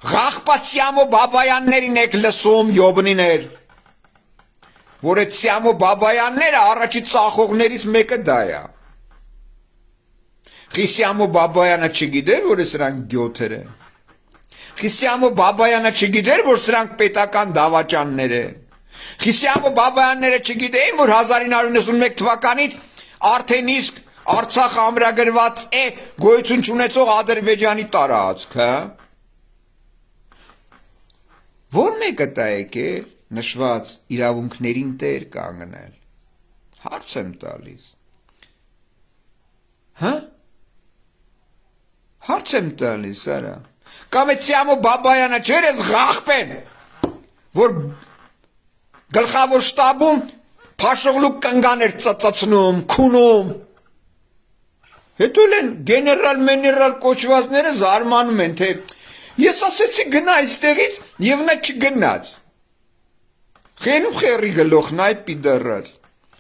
Ղախպա Սյամո Բաբայաններին եք լսում յոբնիներ, որ այդ Սյամո Բաբայանները առաջի ծախողներից մեկը դա է։ Սյամո Բաբայանը չգիտեր, որ սրանք գյոթեր են։ Սյամո Բաբայանը չգիտեր, որ սրանք պետական դավաճաններ են։ Սյամո Բաբայանները չգիտեին, որ 1991 թվականից արդեն իսկ Արցախը ամրագրված է գոյություն չունեցող Ադրբեջանի տարածք, հա։ Որ մեկը դա եկել նշված իրավունքներին տեր կանգնել։ Հարց եմ տալիս։ Հա։ Հարց եմ տալիս, արա։ Կամ այդ Սյամո Բաբայանը չէր ես ղախպեն, որ գլխավոր շտաբում Փաշողլու կնգաներ ծծացնում, քունում։ Հետո են գեներալ կոչվածները զարմանում են, թե ես ասեցի գնա այստեղից և նա չգնաց։ Խենու խերի գլոխն այ պիդարած։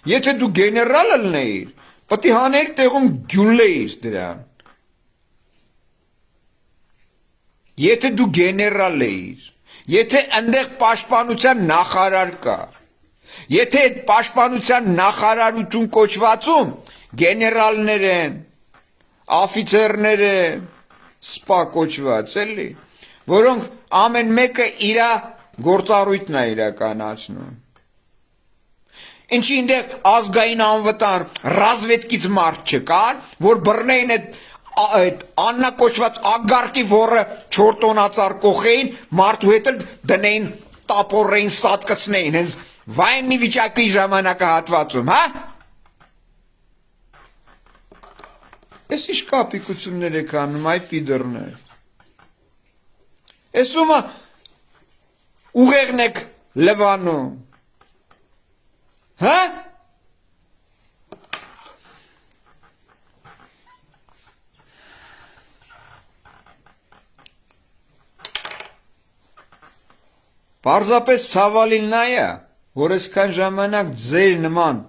Եթե դու գեներալ լնեիր, պետք է հանեիր տեղում գյուլեիր դրան։ Եթե դու գեներալ էիր, եթե այնտեղ պաշտպանության նախարար կա, եթե այդ պաշտպանության նախարարություն կոչվածում գեներալներ են, աֆիցերներ են, սպա կոչված էլի, որոնք ամեն մեկը իր գործառույթն է իրականացնում։ Ինչի այնտեղ ազգային անվտանգ ռազմետքից մարդ չկար, որ բռնեին այդ Աննա կոչված ագարտի որը 4 տոնածառ կողեին, մարդու հետ էլ դնեին, տապորեին, սատկացնեին, հենց վայնի վիճակի ժամանակահատվածում, հա։ Ես ինչ կապիկություններ եք անում, այ պիդրներ։ Ես ումը ուղեղն եք լվանում, հա։ Պարզապես ցավալին նա է, որ այսքան ժամանակ ձեր նման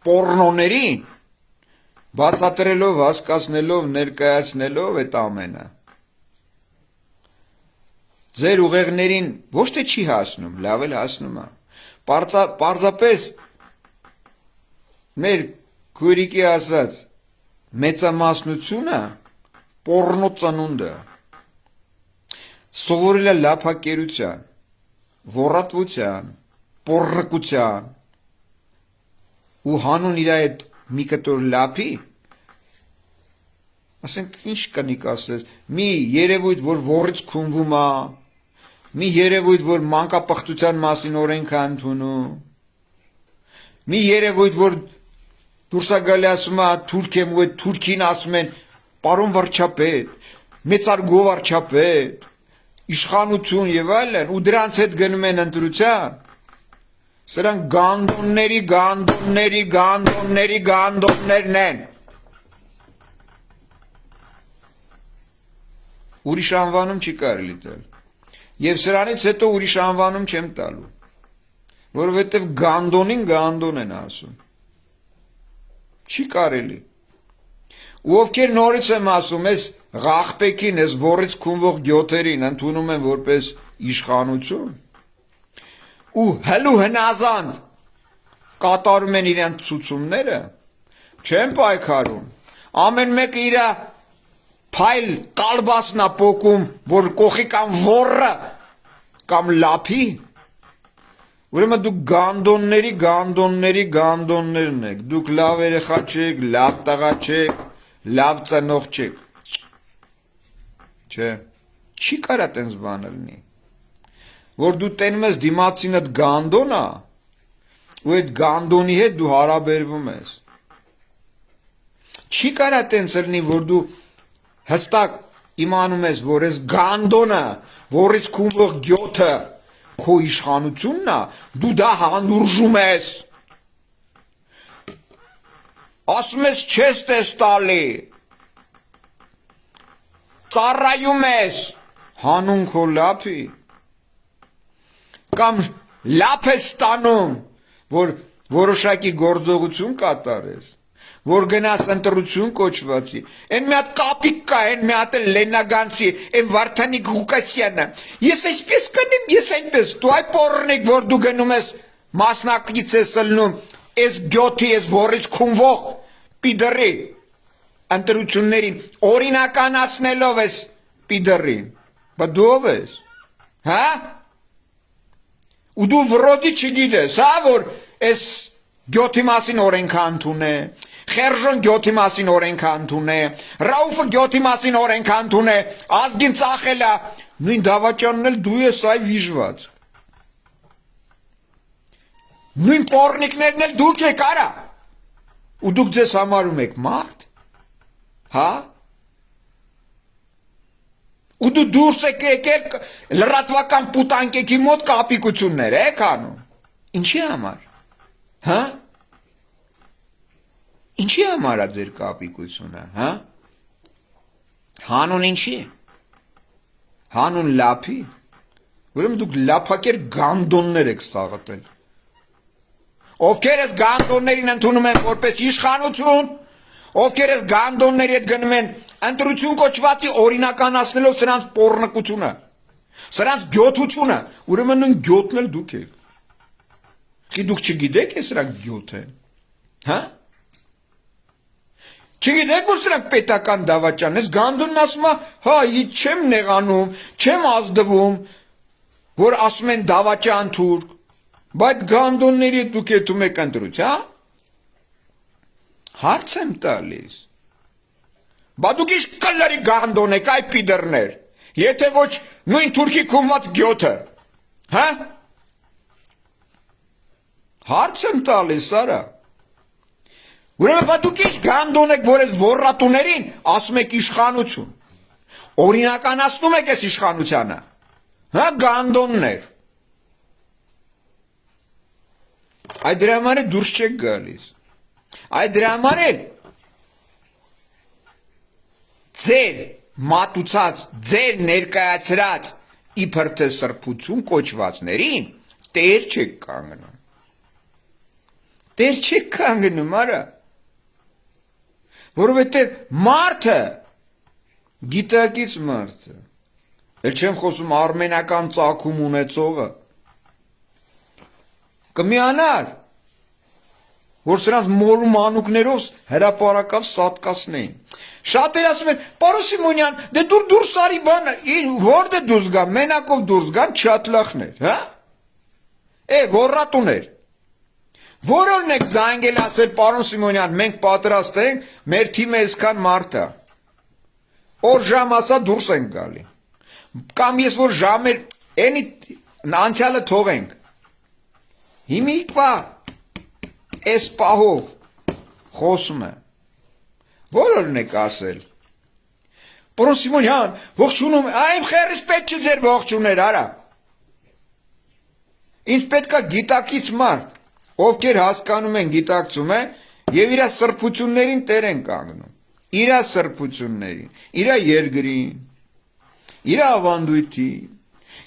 պորնոներին բացատրելով, հասկացնելով, ներկայացնելով այդ ամենը ձեր ուղեղներին ոչ թե չի հասնում, լավ էլ հասնում է։ Պարզապես մեր քույրիկի ասած մեծամասնությունը պորնո ծնունդ է, սովորել է լափակերության, ոռատվության, պոռրկության ու հանուն իր այդ մի կտոր լափի, ասենք ինչ կնիկ ասես, մի երևույթ, որ ոռից քունվում է, մի երևույթ, որ մանկապղտության մասին օրենք է ընդունում, մի երևույթ, որ դուրս է գալի ասում է թուրք եմ ու այդ թուրքին ասում են պարոն վարչապետ, մեծարգո վարչապետ, իշխանություն եւ այլն, ու դրանց հետ գնում են ընտրության, Սրանք գանդոններն են։ Ուրիշ անվանում չի կարելի տալ։ Եվ սրանից հետո ուրիշ անվանում չեմ տալու, որովհետև գանդոնին գանդոն են ասում։ Չի կարելի։ Ու ովքեր նորից եմ ասում, ես ղախպեքին, ես որից քունվող գյոթերին ընդունում են որպես իշխանություն, ու հլու հնազանդ կատարում են իրենց ցուցումները, չեն պայքարում, ամեն մեկը իր փայլ կալբասնա պոկում, որ կողի կամ ոռը կամ լափի, ուրեմն դուք գանդոններն եք, դուք լավ երեխա չեք, լավ տղա չեք, լավ ծնող չեք, չէ, չի կարա տենց բան լինի, որ դու տենում ես դիմացինդ գանդոնա, ու այդ գանդոնի հետ դու հարաբերվում ես, չի կարա տենց լինի, որ դու հստակ իմանում ես, որ ես գանդոնը, որից քունվող գյոթը քո իշխանությունն է, դու դա հանուրժում ես, ասում ես չես տես տալի, ծառայում ես, հանուն քո լափի, կամ լափ ես ստանում, որ որոշակի գործողություն կատարես, որ գնաս ընտրություն կոչվածի, են մի հատ կապիկ կա, են մի հատ լենագանցի, են Վարդանիկ Ղուկասյանը, ես այսպես կնեմ, ես այնպես, դու այ պորնիկ, որ դու գնում ես մասնակից ես լնում, ես գյոթի, ես որից քունվող պիդրի, ընտրություններին, օրինականացնելով ես պիդրին, բա դու ով ես, հա? Ու դու վրոդի չգիտես, հա, որ ես գյոթի մասին օրենքը ընդունե, Խերժոն գյոթի մասին օրենքը ընդունե, Ռաուֆը գյոթի մասին օրենքը ընդունե, ազգին ծախելա, նույն դավաճանն էլ դու ես այ վիժված, նույն պորնիկներն էլ դուք եք արա, ու դուք ձեզ համարում եք մարդ, հա? Ու դու դուրս եք եկել լրատվական պուտանկեքի մոտ կապիկություններ եք անում, ինչի համար, հա? Ինչի համար է ձեր կապիկությունը, հա? Հանուն ինչի? Հանուն լափի? Ուրեմն դուք լափակեր գանդոններ եք սաղատել։ Ովքեր ես գանդոններին ընդունում են որպես իշխանություն, ովքեր ես գանդոնների հետ գնում են ընտրություն կոչվածի օրինականացնելով սրանց պոռնկությունը, սրանց գյոթությունը, ուրեմն նույն գյոթն էլ դուք եք։ Դուք չգիտեք ես սրանք գյոթ են, հա? Չգիտեք, որ սրանք պետական դավաճան, ես գանդոնն ասում է, հա, չեմ նեղանում, չեմ ազդվում, որ ասում են դավաճան թուրք, բայց գանդոնների դուք եթում եք ընտրույց, հա? Հարց եմ տալիս, բա դուք իշ կլարի գանդոն եք, այ պիդրներ, եթե ոչ նույն թուրքի քունված գյոթը, հա? Հարց եմ տալիս, արա, ուրեմն բա դուք իշ գանդոն եք, որ ես ոռատուներին ասում եք իշխանություն, օրինականացնում եք ես իշխանությանը, հա, գանդոններ, այդ դրա համար է դուրս չեք գալիս, այդ դրա համար է ձեր մատուցած, ձեր ներկայացրած իբր թե սրբություն կոչվածներին տեր չեք կանգնում, տեր չեք կանգնում, արա, որովհետև մարդը, գիտակից մարդը, էլ չեմ խոսում արմենական ծագում ունեցողը, կմիանար, որ սրանց մորու մանուկներով հրապարակավ սատկացնեին, շատեր ասում են, պարոն Սիմոնյան, դե դուր դուրս արի բանը, որդ է դուրս գան, մենակով դուրս գան, չատլախներ, հա? Ոռատուներ, որորն եք զանգել ասել, պարոն Սիմոնյան, մենք պատրաստ ենք, մեր թիմը այսքան մարդ է, օր ժամ ասա դուրս ենք գալի, կամ ես որ ժամեր, անցյալը թողենք, հիմի պա, այս պահով խոսում է, որորն եք ասել, պարոն Սիմոնյան, ողջունում, այմ խերիս պետք չի ձեր ողջուներ, արա, Ինձ պետքա գիտակից մարդ, ովքեր հասկանում են, գիտակցում են եւ իր սրբություններին տեր են կանգնում։ Իր սրբություններին, իր երկրին, իր ավանդույթին,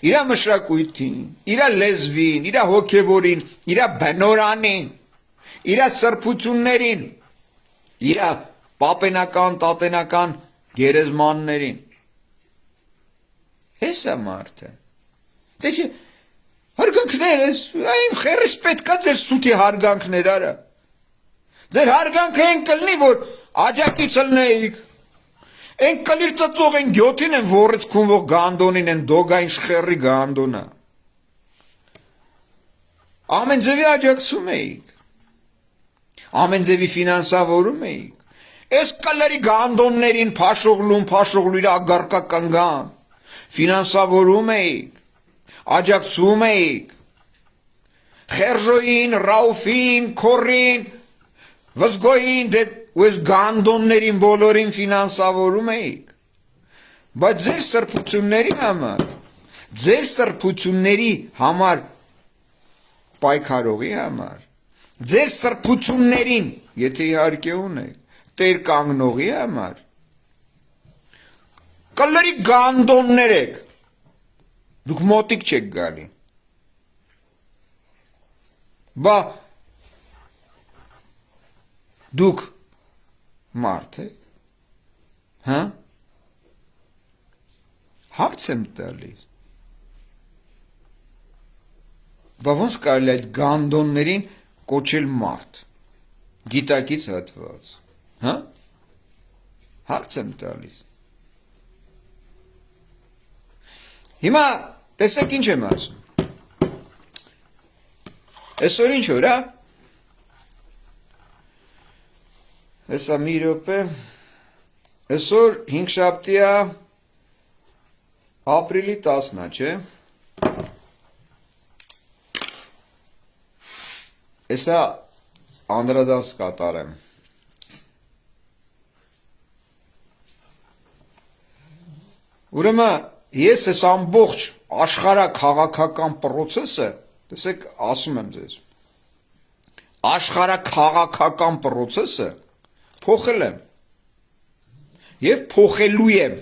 իր մշակույթին, իր լեզվին, իր հոգևորին, իր բնորանին, իր սրբություններին, իր պապենական, տատենական գերեզմաններին։ Հեսա մարդը։ Դե հարգանքներս, այն խերս պետքա ձեր սուտի հարգանքներ արա։ Ձեր հարգանքը են կլնի, որ աջակից լնեիք։ Են կլիր ծծող են գյոթին են որից կունվող գանդոնին են դոգային շխերի գանդոնը։ Ամեն ձևի աջակցում էիք։ Ամեն ձևի ֆինանսավորում էիք։ Այս կլերի գանդոններին փաշողլու իր ագարկա կնգան։ Ֆինանսավորում էիք, աջակցում էիք, Խերժոյին, Ռաուֆին, Քորին, Վզգոյին, ու այս գանդոններին բոլորին ֆինանսավորում էիք, բայց ձեր սրբությունների համար պայքարողի համար, ձեր սրբություններին, եթե իհարկե ունեք, տեր կանգնողի համար, կլերի գանդոններ եք, դուք մոտիկ չեք գալի, բա դուք մարդ եք, հա, հարց եմ տալիս, բա ոնց կարելի այդ գանդոններին կոչել մարդ, գիտակից հատված, հա, հարց եմ տալիս, հիմա տեսեք ինչ եմ ասում, այսօր ինչ օր, հա, Հեսա մի րոպե, այսօր հինգշաբթի է, ապրիլի 10-ն է, չէ։ Հեսա անդրադարձ կատարեմ։ Ուրեմն ես այս ամբողջ աշխարհաքաղաքական process-ը, տեսեք, ասում եմ ձեզ, աշխարհաքաղաքական process-ը փոխել եմ և փոխելու եմ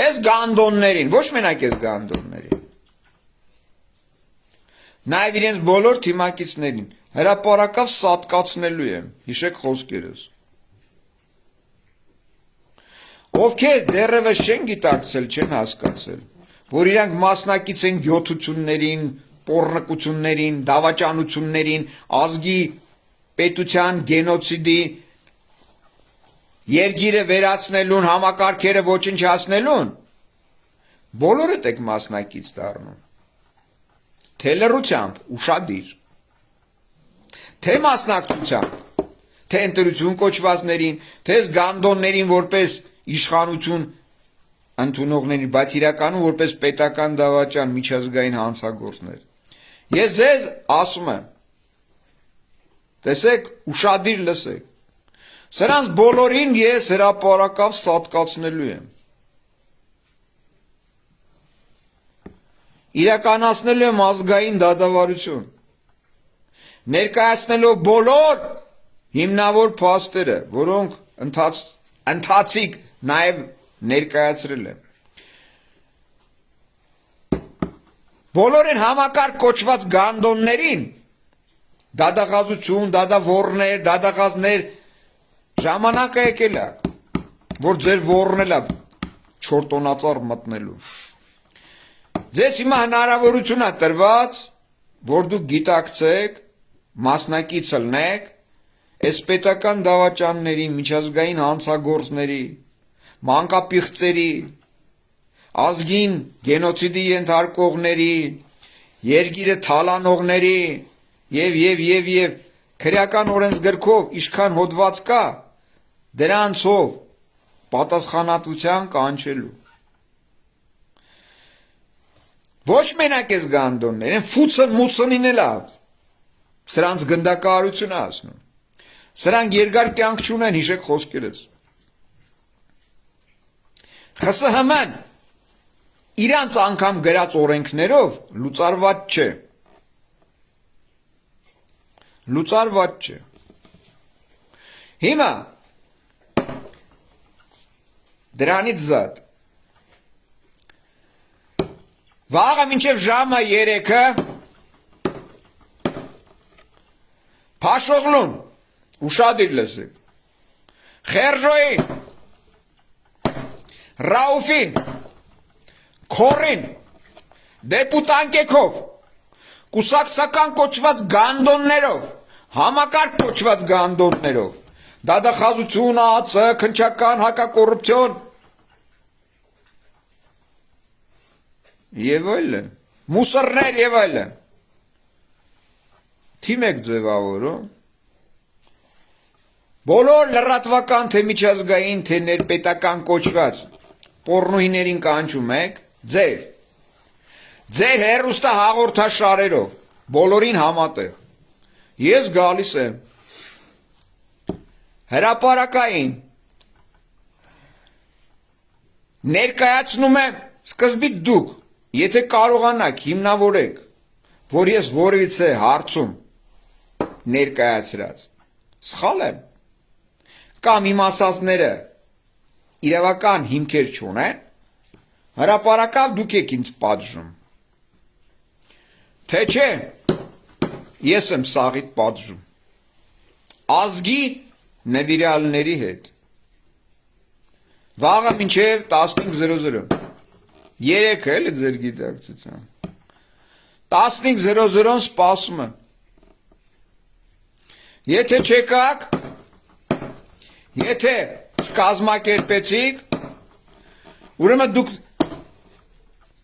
այս գանդոններին, ոչ մենակ այս գանդոններին, նաև իրենց բոլոր թիմակիցներին հրապարակավ սատկացնելու եմ, հիշեք խոսքերս, ովքեր դեռևս չեն գիտակցել, չեն հասկացել, որ իրանք մասնակից են գյոթություններին, պոռնկություններին, դավաճանություններին, ազգի պետության գենոցիդի, երգիրը վերացնելուն, համակարգերը ոչնչացնելուն, բոլորդ եք մասնակից դառնում, թե լռությամբ, ուշադիր, թե մասնակցությամբ, թե ընտրություն կոչվածներին, թե գանդոններին որպես իշխանություն ընդունողների, բայց իրականում որպես պետական դավաճան միջազգային հանցագործներ։ Ես ձեզ ասում եմ, տեսեք, ուշադիր լսեք, սրանց բոլորին ես հրապարակավ սատկացնելու եմ, իրականացնելու եմ ազգային դատավարություն, ներկայացնելով բոլոր հիմնավոր փաստերը, որոնք ընթացիկ նաև ներկայացրել եմ, բոլորին համակարգ կոչված գանդոններին, դադաղազություն, դադավոռներ, դադաղազներ, ժամանակը եկել է, որ ձեր ոռնել է չորտոնածառ մտնելու։ Ձեզ հիմա հնարավորություն է տրված, որ դուք գիտակցեք, մասնակից ելնեք, այս պետական դավաճանների, միջազգային հանցագործների, մանկապիղծերի, ազգին գենոցիդի ենթարկողների, երգիրը թալանողների և քրեական օրենսգրքով ինչքան հոդված կա, դրանցով պատասխանատվության կանչելու։ Ոչ մենակ այս գանդոններ, ֆուցն-մուցնին էլ է, սրանց գնդակահարություն է ասնում, սրանք երկար կյանք չունեն, հիշեք խոսքերս։ ԽՍՀՄ-ն իրանց անգամ գրած օրենքներով լուծարված չէ։ Լուծարված չէ։ Հիմա դրանից զատ վաղը մինչև ժամը 3-ը Փաշօղլուն ուշադիր լսեք Խերժոյին Ռաուֆին Քորին դեպուտանկեքով կուսակցական կոչված գանդոններով համակարգ կոչված գանդոններով դադախազություն, ԱԱՑ, քնչական հակակոռուպցիոն եւ այլն, մուսորներ եւ այլն։ Թիմ եք ձևավորում։ Բոլոր լրատվական թե միջազգային թե ներպետական կոչված պոռնոհիներին կանչում եք ձեր հերուստա հաղորդաշարերով բոլորին համատեղ։ Ես գալիս եմ հրապարակային ներկայացնում եմ սկզբից դուք, եթե կարողանաք հիմնավորեք, որ ես որևիցե հարցում ներկայացրած սխալ եմ, կամ իմ ասածները իրավական հիմքեր չունեն, հրապարակավ դուք եք ինձ պատժում, թե չէ, ես եմ սաղիթ պատժում, ազգի նվիրալների հետ, վաղը մինչև 15:00, 3 էլի ձեր գիտակցության, 15:00 սպասում եմ, եթե չեկաք, եթե կազմակերպեցիք, ուրեմն դուք,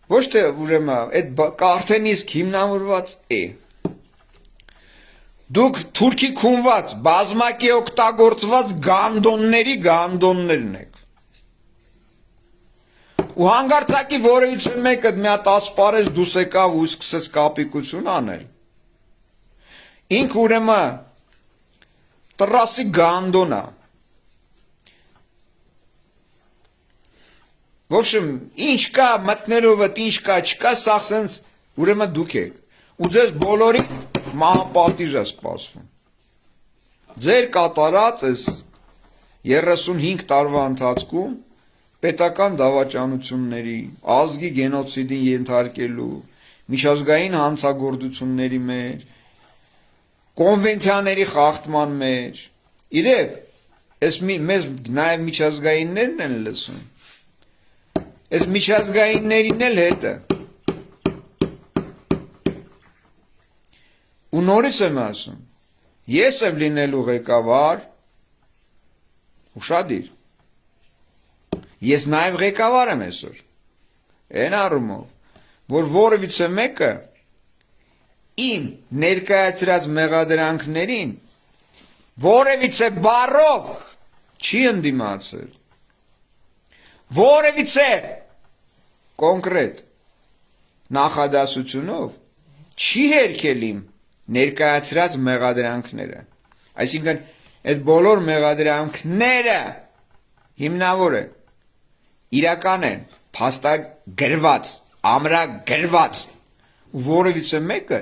ոչ թե ուրեմն, այդ արդեն իսկ հիմնավորված է, դուք թուրքի քունված, բազմակի օգտագործված գանդոններն եք, ու հանգարցակի որևիցե մեկը մի հատ ասպարեզ դուս եկավ ու սկսեց կապիկություն անել, ինք ուրեմն տրասի գանդոնա, В общем, ինչ կա մտնելով, ինչ կա, չկա, սաղ սենց ուրեմն դուք եք, ու ձեզ բոլորի մահապատիժ է սպասվում, ձեր կատարած ես 35 տարվա ընթացքում պետական դավաճանությունների, ազգի գենոցիդին ենթարկելու, միջազգային հանցագործությունների մեջ, կոնվենցիաների խախտման մեջ, իրև, մեզ նաև միջազգայիններն են լսում, ես միջազգայիններին էլ հետը, ու նորից եմ ասում, ես եմ լինելու ղեկավար, ուշադիր, ես նաև ղեկավար եմ այսօր, են առումով, որ որևիցե մեկը իմ ներկայացրած մեղադրանքներին որևիցե բառով չի ընդդիմացել, որևիցե կոնկրետ նախադասությունով չի հերքել իմ ներկայացրած մեղադրանքները, այսինքն այդ բոլոր մեղադրանքները հիմնավոր են, իրական են, փաստագրված, ամրագրված, ու որևիցե մեկը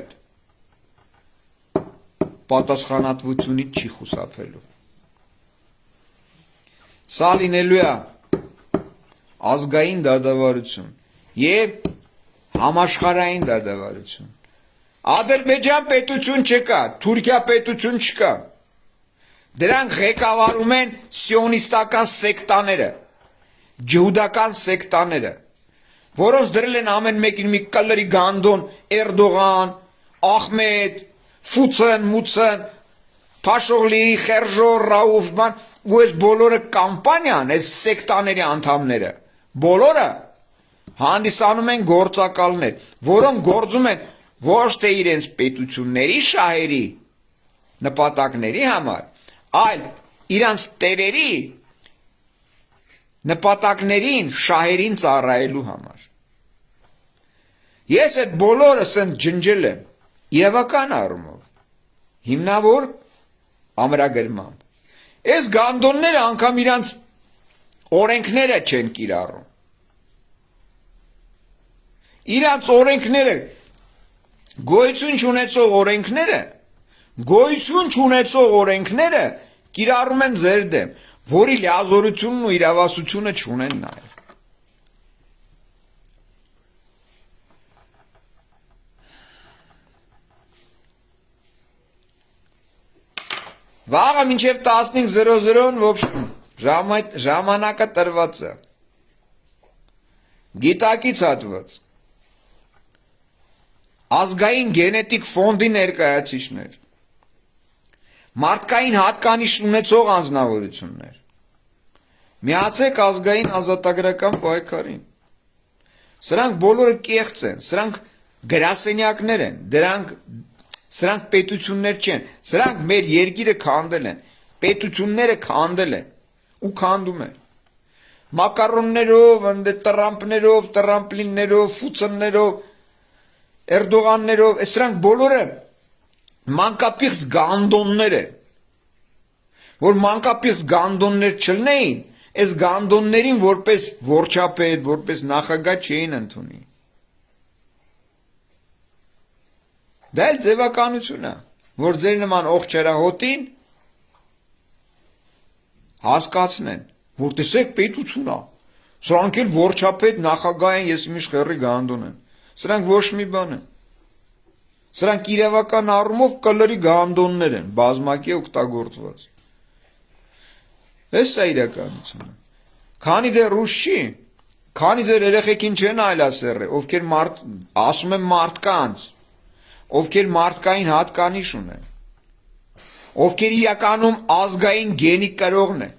պատասխանատվությունից չի խուսափելու։ Սա լինելու է ազգային դադարություն եւ համաշխարհային դադարություն։ Ադրբեջան պետություն չկա, Թուրքիա պետություն չկա։ Դրանք ղեկավարում են սիոնիստական սեկտաները, ջհուդական սեկտաները, որոնց դրել են ամեն մեկին մի կլրի գանդոն, Էրդողան, Ախմեդ, Ֆուցեն, Մուցեն, Փաշօղլի, Խերժո, Ռաուֆման, ու այս բոլորը կամպանիան, այս սեկտաների անդամները, բոլորը հանդիսանում են գործակալներ, որոնք գործում են ոչ թե իրենց պետությունների շահերի նպատակների համար, այլ իրանց տերերի նպատակներին, շահերին ծառայելու համար։ Ես այդ բոլորս ընդ ջնջել եմ իրավական առումով, հիմնավոր ամրագրմամբ։ Այս գանդոնները անգամ իրանց օրենքները չեն կիրառում։ իրանց օրենքները գոյություն չունեցող օրենքները կիրառում են ձեր դեմ, որի լիազորությունն ու իրավասությունը չունեն նաև։ Վաղը մինչև 15:00-ն ժամանակը տրված է։ Գիտակից հատված։ Ազգային գենետիկ ֆոնդի ներկայացուցիչներ։ Մարդկային հատկանիշ ունեցող անձնավորություններ։ Միացեք ազգային ազատագրական պայքարին։ Սրանք բոլորը կեղծ են, սրանք գրասենյակներ են, սրանք պետություններ չեն, սրանք մեր երկիրը քանդել են, պետությունները քանդել են ու քանդում են։ Մակարոններով, տրամպներով, տրամպլիններով, ֆուցններով, Էրդողաններով, սրանք բոլորը մանկապիղծ գանդոններ են, որ մանկապիղծ գանդոններ չլնեին, այս գանդոններին որպես վարչապետ, որպես նախագահ չէին ընդունի։ Դա էլ ձևականություն է, որ ձեր նման ողջերահոտին հասկացնեն, որ տեսեք պետություն է, սրանք էլ վարչապետ նախագահ են, ես իմիշ խերի գանդոն են, սրանք ոչ մի բան են, սրանք իրավական առումով կլրի գանդոններ են, բազմակի օգտագործված։ Այս է իրականությունը։ Քանի դեռ ուշ չի, քանի դեռ երեխեքին չեն այլասեռը, ովքեր ասում են մարդկանց, ովքեր մարդկային հատկանիշ ունեն, ովքեր իրականում ազգային գենի կրողն են,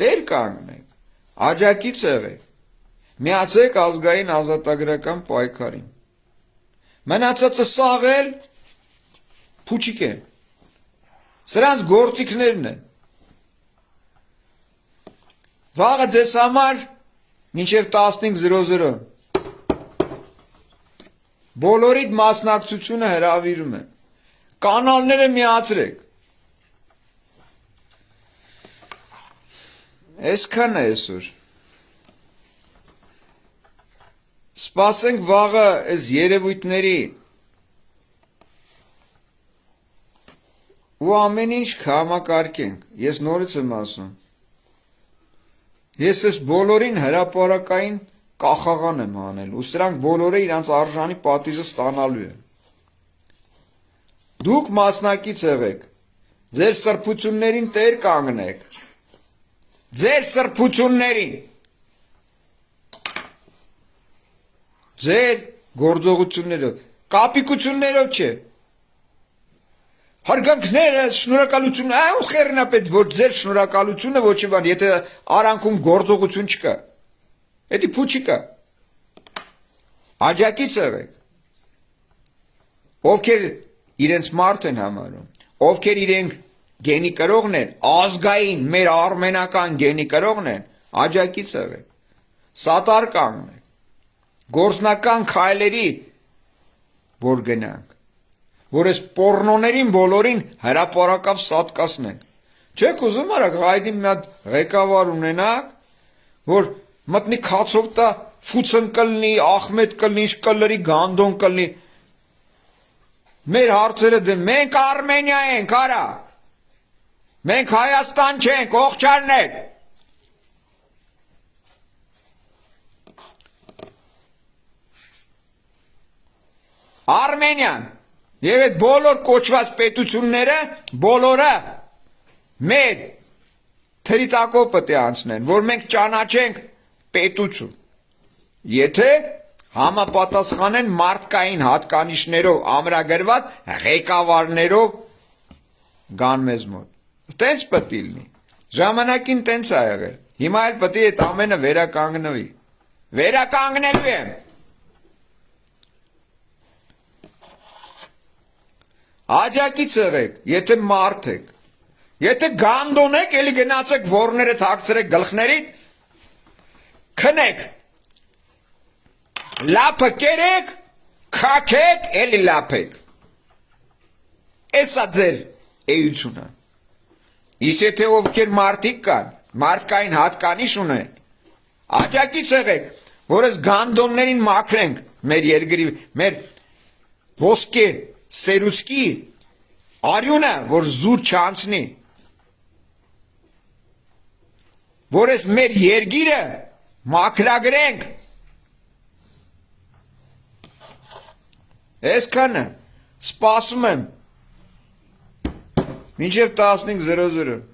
տեր կանգնեք, աջակից եղեք, միացեք ազգային ազատագրական պայքարին, մնացածը սաղել փուչիկ են, սրանց գործիքներն են, վաղը ձեզ համար մինչև 15:00 բոլորիդ մասնակցությունը հրավիրում եմ, կանալները միացրեք, այսքան է այսօր, սպասենք վաղը այս երևույթների ու ամեն ինչ կհամակարգենք, ես նորից եմ ասում, ես այս բոլորին հրապարակային կախաղան եմ անել, ու սրանք բոլորը իրանց արժանի պատիժը ստանալու են։ Դուք մասնակից եղեք, ձեր սրբություններին տեր կանգնեք, ձեր սրբություններին, ձեր գործողություններով, կապիկություններով չէ, հարգանքները, շնորհակալությունը, ու խերնապետ, որ ձեր շնորհակալությունը ոչ բան, եթե արանքում գործողություն չկա, էդի փուչի կա, աջակից եղեք, ովքեր իրենց մարդ են համարում, ովքեր իրենք գենի կրողն են, ազգային, մեր արմենական գենի կրողն են, աջակից եղեք, սատար կանգնեք, գործնական քայլերի, որ գնանք, որ այս պորնոներին բոլորին հրապարակավ սատկացնենք, չեք ուզում արագ հայդի մի հատ ղեկավար ունենակ, որ մտնի քացով տա ֆուցն կլնի, ախմեդ կլնի, ինչ կլրի, գանդոն կլնի, մեր հարցերը դեմ, մենք Արմենիա ենք, արա, մենք Հայաստան չենք, ողջարներ, Արմենիան, և այդ բոլոր կոչված պետությունները, բոլորը մեր թրիտակով պետք է անցնեն, որ մենք ճանաչենք պետություն, եթե համապատասխանեն մարդկային հատկանիշներով ամրագրված ղեկավարներով գան մեզ մոտ, տենց պետք է լինի, ժամանակին տենց է եղել, հիմա էլ պետք է այդ ամենը վերականգնվի, վերականգնելու եմ, աջակից եղեք, եթե մարդ եք, եթե գանդոն եք, էլի գնացեք որները թաքցրեք գլխներիդ, քնեք, լապը կերեք, քաքեք, էլի լապեք, էսա ձեր էությունը, իսկ եթե ովքեր մարդիկ կան, մարդկային հատկանիշ ունեն, աջակից եղեք, որ այս գանդոններին մաքրենք մեր երկրի, մեր ոսկե սերուցքի արյունը, որ զուր չանցնի, որ այս մեր երկիրը մաքրագրենք, այսքանը սպասում եմ մինչև 15:00